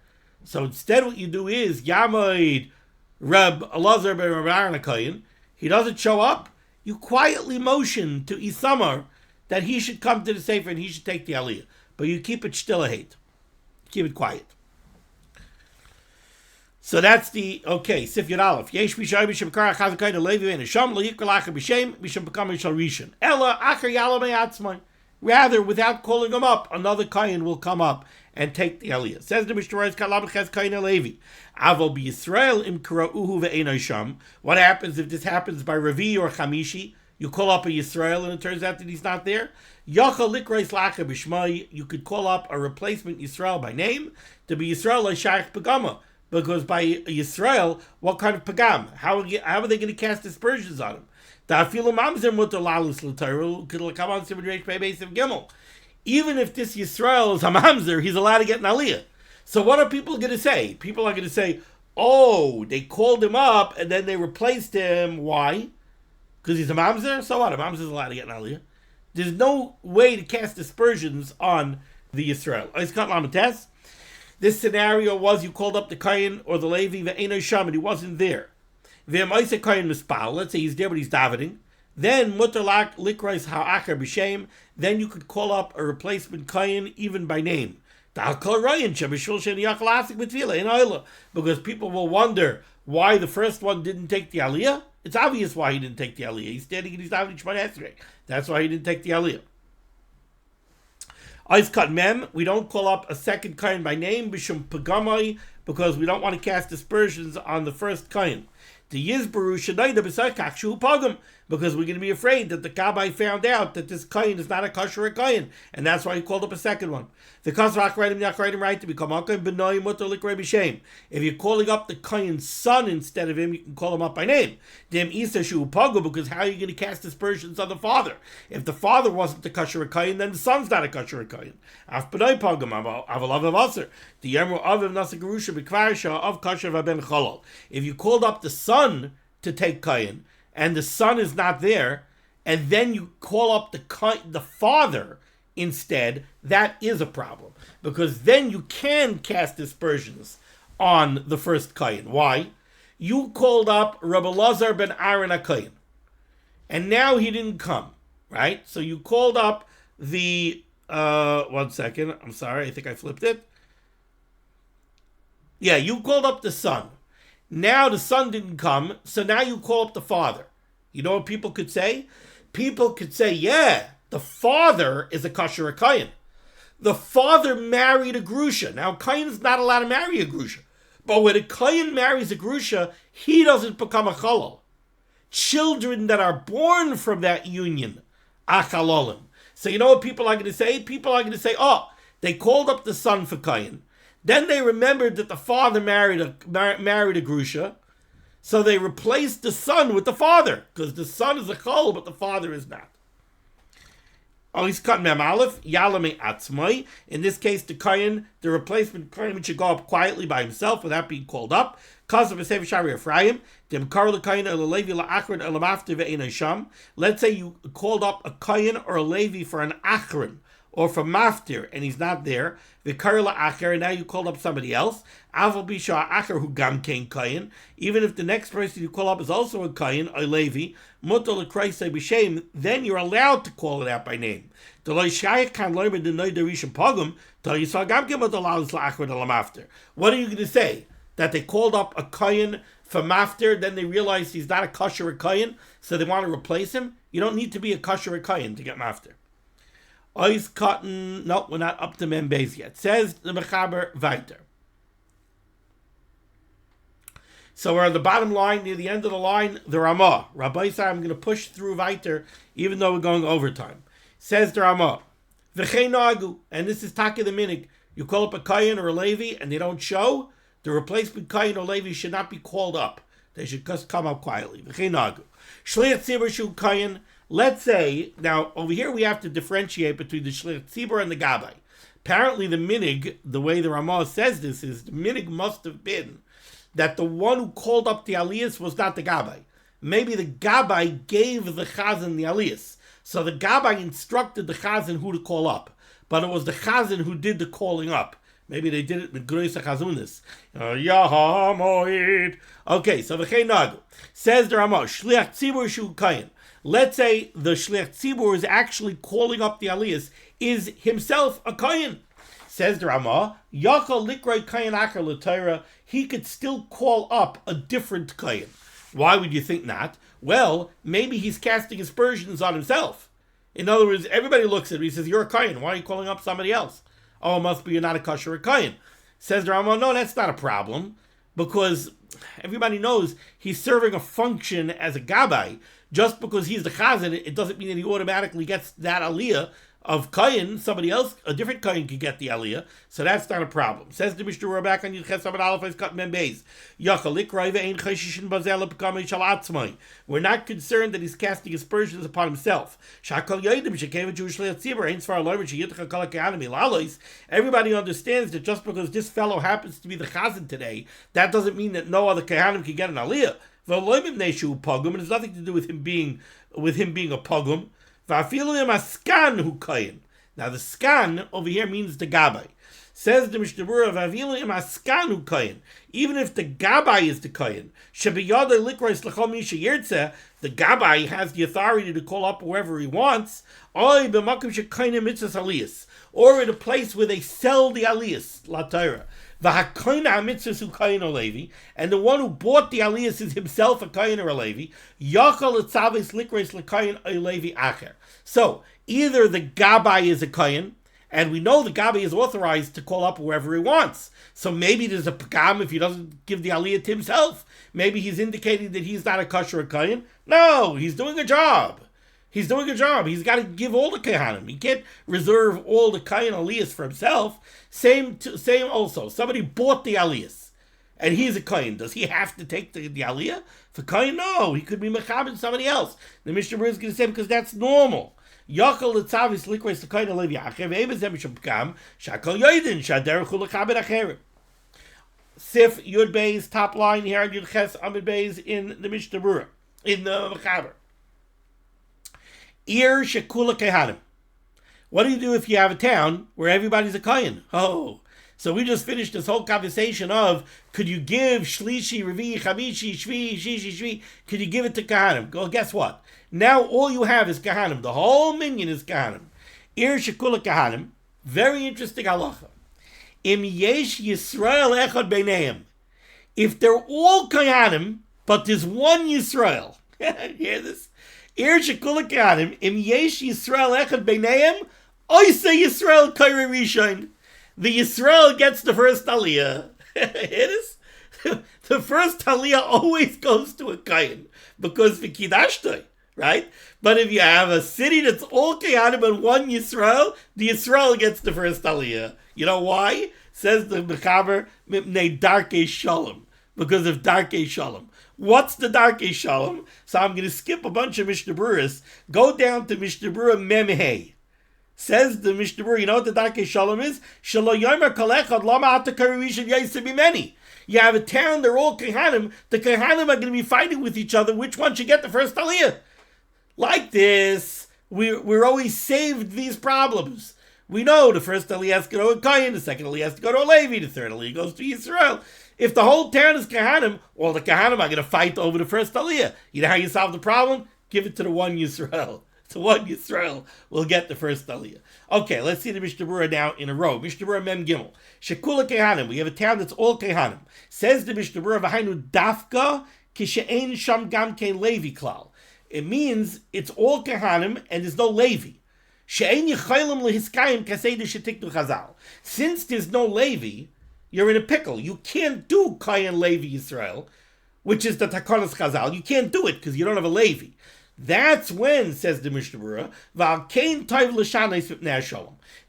So instead what you do is, Yamoid Reb Elazar ben Aaron HaKohen, he doesn't show up, you quietly motion to Isamar that he should come to the Sefer and he should take the aliyah. But you keep it still a hate. Keep it quiet. So that's the, okay, Sif Yod Aleph. Yesh Mishai Misham Kara Chazan Kohen Levi and Hasham Lo Yikra Lacher B'Shem Misham Bekam Mishal Rishon Ella Acher Yalo Me'atzmai. Rather, without calling him up, another Kohen will come up and take the aliyah. Says the Mishnah Berurah, Kalam Ches Kohen Levi. Avol B'Yisrael Im Kara'uhu Ve'enoi Sham. What happens if this happens by Revi or Chamishi? You call up a Yisrael and it turns out that he's not there. Yacha Likreis Lacher B'Shmai. You could call up a replacement Yisrael by name to be Yisrael L'Shayach Pagama. Because by Yisrael, what kind of pagam? How are they going to cast aspersions on him? Even if this Yisrael is a mamzer, he's allowed to get an aliyah. So what are people going to say? People are going to say, oh, they called him up and then they replaced him. Why? Because he's a mamzer? So what? A mamzer is allowed to get an aliyah. There's no way to cast aspersions on the Yisrael. This scenario was you called up the Kohen or the Levi, ve'enoi sham, and he wasn't there. Let's say he's there, but he's davening. Then mutter likrais ha'acher b'shem. Then you could call up a replacement kohen even by name. Because people will wonder why the first one didn't take the aliyah. It's obvious why he didn't take the aliyah. He's standing in his davening Shemona Esrei. That's why he didn't take the aliyah. Ois kat mem, we don't call up a second kohen by name b'shum pagamai, because we don't want to cast aspersions on the first kohen. The Yisbaru shadayda b'sakach shu pagam, because we're going to be afraid that the Gabbai found out that this kohen is not a kosher kohen, and that's why he called up a second one. The kasvach right to become kohen b'noy mutter likrei b'shem. If you're calling up the kohen's son instead of him, you can call him up by name. Dem isa shu pagam, because how are you going to cast aspersions on the father? If the father wasn't the kosher kohen, then the son's not a kosher kohen. Af b'noy pagam avalav aser. The yemru aviv nasa gerusha b'kvarsha of kosher v'ben cholol. If you called up the son to take kohen, and the son is not there, and then you call up the father instead, that is a problem. Because then you can cast aspersions on the first kohen. Why? You called up Rabbi Lazar ben Aaron HaKohen, and now he didn't come, right? So you called up the, one second, I'm sorry, I think I flipped it. Yeah, you called up the son. Now the son didn't come, so now you call up the father. You know what people could say? People could say, yeah, the father is a kosher kohen. The father married a grusha. Now, kohen's not allowed to marry a grusha. But when a kohen marries a grusha, he doesn't become a chalal. Children that are born from that union, achalolim. So you know what people are going to say? People are going to say, oh, they called up the son for kohen. Then they remembered that the father married a grusha, so they replaced the son with the father, because the son is a chol, but the father is not. In this case, the kohen, the replacement kohen, should go up quietly by himself without being called up. Let's say you called up a kohen or a levi for an achron, or for maftir, and he's not there. The karla acher, and now you called up somebody else. Aval bisha acher who gam kain kohen. Even if the next person you call up is also a kohen, a levi, mutar l'kraisei b'shem, then you're allowed to call it out by name. What are you going to say? That they called up a kohen for maftir, then they realized he's not a kosher kohen, so they want to replace him? You don't need to be a kosher kohen to get maftir. Ois cotton, no, we're not up to Mem Beis yet. Says the Mechaber weiter. So we're on the bottom line, near the end of the line, the Ramah. Rabbi said, I'm going to push through weiter, even though we're going overtime. Says the Ramah. V'chei nagu, and this is Taka the Minig. You call up a kohen or a levi, and they don't show, the replacement kohen or levi should not be called up. They should just come up quietly. V'chei nagu. Shliach tzibur shu kohen. Let's say, now over here we have to differentiate between the Shliach Tzibur and the Gabbai. Apparently the Minig, the way the Ramah says this is, the Minig must have been that the one who called up the aliyos was not the Gabbai. Maybe the Gabbai gave the Chazan the aliyos. So the Gabbai instructed the Chazan who to call up. But it was the Chazan who did the calling up. Maybe they did it with Krias HaTorah. Okay, so v'chei nagu. Says the Ramah, Shliach Tzibur shu kohen. Let's say the Shliach Tzibur is actually calling up the aliyos, is himself a kohen. Says the Ramah, Yachal likrei kohen acher l'Torah, he could still call up a different kohen. Why would you think not? Well, maybe he's casting aspersions on himself. In other words, everybody looks at him, he says, you're a kohen, why are you calling up somebody else? Oh, it must be you're not a kosher kohen. Says the Ramah, no, that's not a problem, because everybody knows he's serving a function as a gabbai. Just because he's the chazan, it doesn't mean that he automatically gets that aliyah of kohen. Somebody else, a different kohen, could get the aliyah, so that's not a problem. Says the Mishnah Berurah back on Yud Ches Amud Aleph cut Mem Beis. We're not concerned that he's casting aspersions upon himself. Everybody understands that just because this fellow happens to be the chazan today, that doesn't mean that no other Kohanim can get an aliyah. And it has nothing to do with him being a pogum. Now the skan over here means the gabbai. Says the Mishnah Berurah, Vavilim askanu kohen. Even if the Gabbai is the kohen, shebiyada likros l'chol misha yirtzeh, the Gabbai has the authority to call up whoever he wants. Oy b'makom shekohen mitzvahs aliyos, or in a place where they sell the aliyos, la Torah. V'hakohen hamitzvahs hu kohen or Levi, and the one who bought the aliyos is himself a kohen or a Levi. Yachal etzaves likros l'kohen or Levi acher. So either the Gabbai is a kohen, and we know the Gabbai is authorized to call up whoever he wants. So maybe there's a pagam if he doesn't give the aliyah to himself. Maybe he's indicating that he's not a kosher or kohen. No, he's doing a job. He's doing a job. He's got to give all the Kohanim. He can't reserve all the kohen aliyahs for himself. Same also. Somebody bought the aliyahs, and he's a kohen. Does he have to take the aliyah? For kohen, no. He could be mechabed somebody else. The Mishnah Berurah is going to say because that's normal. Yachal letzavis likros l'kohen Levi acher ve'ebezem mishum pagam shakol yoidin shaderech hu l'chabed acherim. Sif Yud Beis, top line here on Yud Ches Amid Beis in the Mishnah Berurah, in the Mechaber. Ir shekula Kohanim. What do you do if you have a town where everybody's a kohen? Oh, so we just finished this whole conversation of could you give shlishi, revi, chamishi, shvi, shishi, shvi? Could you give it to Kohanim? Well, guess what? Now all you have is Kohanim. The whole minyan is Kohanim. Ir shekula Kohanim. Very interesting halacha. Im yesh Yisrael echad beineim. If they're all Kohanim, but there's one Yisrael. Hear this? Ir shekula Kohanim. Im yesh Yisrael echad beineim. Oise Yisrael kairi rishon. The Yisrael gets the first aliyah. Hear this? The first aliyah always goes to a kohen because v'kidashtoi. Right? But if you have a city that's all Kohanim and one Yisrael, the Yisrael gets the first aliyah. You know why? Says the Mechaber, Mipnei Darkei Shalom. Because of Darkei Shalom. What's the Darkei Shalom? So I'm going to skip a bunch of Mishnah Berurahs. Go down to Mishnah Berurah Memhei. Says the Mishnah Berurah, you know what the Darkei Shalom is? Shelo yomer kol echad lama ata karishin yaisa bimeni. You have a town, they're all Kohanim. The Kohanim are going to be fighting with each other. Which one should get the first aliyah? Like this, we're always saved these problems. We know the first aliyah has to go to a kohen, the second aliyah has to go to a Levi, the third aliyah goes to Yisrael. If the whole town is Kohanim, all the Kohanim are going to fight over the first aliyah. You know how you solve the problem? Give it to the one Yisrael. The one Yisrael will get the first aliyah. Okay, let's see the Mishnah Berurah now in a row. Mishnah Berurah Mem Gimel. Shekula Kohanim. We have a town that's all Kohanim. Says the Mishnah Berurah, V'hainu dafka kishe'ein sham gam kein Levi klal. It means it's all Kohanim and there's no Levi. Since there's no Levi, you're in a pickle. You can't do Kohen Levi Yisrael, which is the Takonos Chazal. You can't do it because you don't have a Levi. That's when, says the Mishnah Berurah,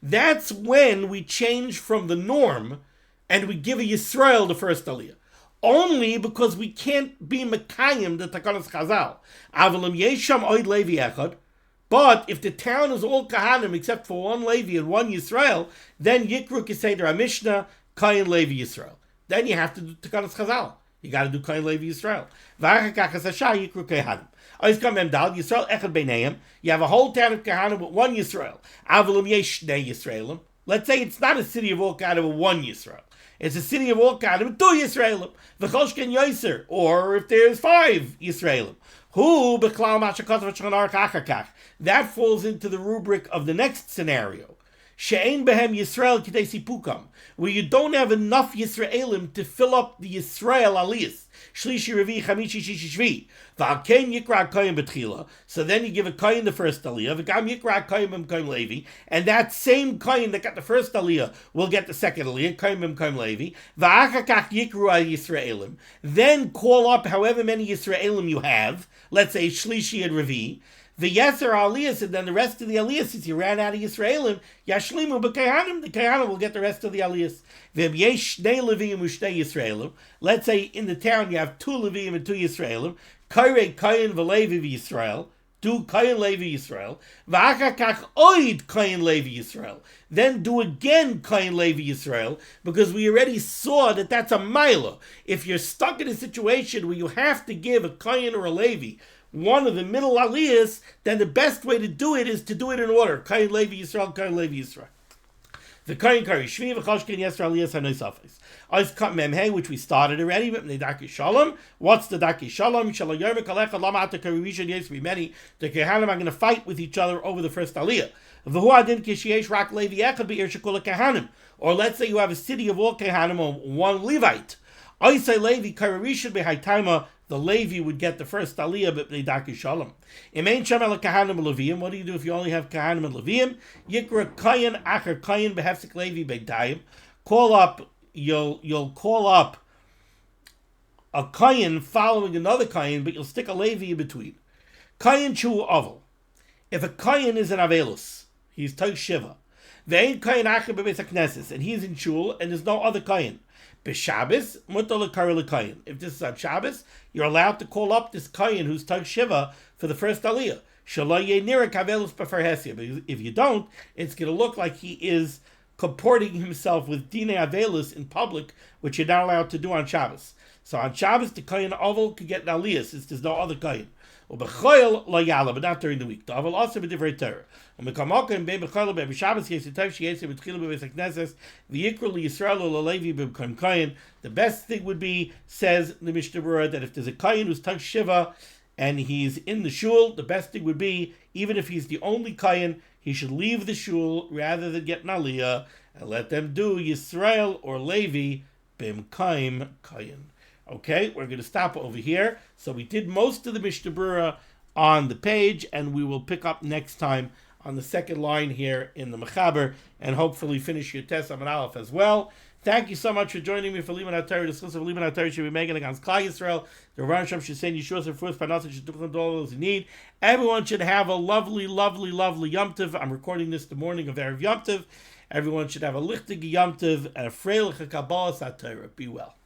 that's when we change from the norm and we give a Yisrael the first aliyah. Only because we can't be Mekayim the Takonos Chazal. Avalim Yesham Oid Levi Echad. But if the town is all Kohanim except for one Levi and one Yisrael, then Yikru Kiseder HaMishnah, Kohen Levi Yisrael. Then you have to do Takonos Chazal. You got to do Kohen Levi Yisrael. V'achakach Hasashah Yikru Kohanim. Yisrael Echad Beineim. You have a whole town of Kohanim with one Yisrael. Avalim Yesh Shnei Yisraelim. Let's say it's not a city of all Kohanim with one Yisrael. It's a city of all Kohanim with two Yisraelim. V'choshken Yoser. Or if there's five Yisraelim. Who beklal mashakot v'shchanar kachakach. That falls into the rubric of the next scenario. She'ein behem Yisrael k'dei sipukam. Where you don't have enough Yisraelim to fill up the Yisrael aliyos. Shlishi, Revi, Chamishi, Shishi, Shvi. V'alkein yikra kohen betchila. So then you give a kohen the first aliyah. V'gam yikra kohen b'm kohen Levi. And that same kohen that got the first aliyah will get the second aliyah. Kohen b'm kohen Levi. V'achakach yikru al Yisraelim. Then call up however many Yisraelim you have. Let's say Shlishi and Revi. The Yeser aliyos, and then the rest of the aliyos, since you ran out of Yisraelim, Yashlimu b'Kohanim, the Kohanim will get the rest of the aliyos. V'yesh shnei Levi'im u'shnei Yisraelim. Let's say in the town you have two Levi'im and two Yisraelim. Kairei Kohen v'Levi v'Yisrael. Do Kohen Levi Yisrael. V'achakach oid Kohen Levi Yisrael. Then do again Kohen Levi Yisrael, because we already saw that that's a mila. If you're stuck in a situation where you have to give a Kohen or a Levi one of the middle aliyos, then the best way to do it is to do it in order. Kohen Levi Yisrael, Kohen Levi Yisrael. The Kohen Kari Shvi v'Choshkin Yisrael aliyos hanoisafos. Ois cut memhei, which we started already. Mipnei daki shalom. What's the daki shalom? Shalom yormek alecha lama ata kari rishon yesvi many. The Kohanim are going to fight with each other over the first aliyah. V'hu adin kishyesh rak levi echad be'ir shekol Kohanim. Or let's say you have a city of all Kohanim or one Levite. Oisay levi kari rishon be'haytaima. The Levi would get the first aliyah, but B'nei Shalom. Imein Shem el Kohanim Levi'im. What do you do if you only have Kohanim and Levi'im? Yikra Kayin Acher Kayin Behefsik Levi Beidayim. You'll call up a Kayin following another Kayin, but you'll stick a Levi in between. Kayin Chu Oval. If a Kayin is an aliyos, he's Tag Shiva. Ve'ein Kayin Acher Bebeis HaKnesses, and he's in Shul, and there's no other Kayin. B'Shabbos, mutar l'kari l'kayin. If this is on Shabbos, you're allowed to call up this kayin who's Tag Shiva for the first aliyah. Shelo yeh nira kavelus b'farhesia. But if you don't, it's going to look like he is comporting himself with dinei avelus in public, which you're not allowed to do on Shabbos. So on Shabbos, the kayin oval could get an aliyah since there's no other kayin. U'b'choyel lo yala, but not during the week. The oval also b'divrei Torah. U'mekamokim bein b'choyel bein b'Shabbos yesitav sheyesei b'tchilu b'beis HaKnesses v'yikru liYisrael u'lalevi b'b'koim kayin. The best thing would be, says the Mishnah Berurah, that if there's a kayin who's Tag Shiva and he's in the shul, the best thing would be, even if he's the only kayin, he should leave the shul rather than get an aliyah and let them do Yisrael or Levi b'mkoim kayin. Okay, we're going to stop over here. So we did most of the Mishnah Berurah on the page, and we will pick up next time on the second line here in the Mechaber, and hopefully finish your test on Aleph as well. Thank you so much for joining me for Limud HaTorah. The schus of Limud HaTorah should be making against Klal Yisrael. The Ran Shem should send Yeshua and first Parnassus should do all those you need. Everyone should have a lovely, lovely, lovely Yom Tov. I'm recording this the morning of Erev Yom Tov. Everyone should have a lichtig Yom Tov and a freilich Kabbalas HaTorah. Be well.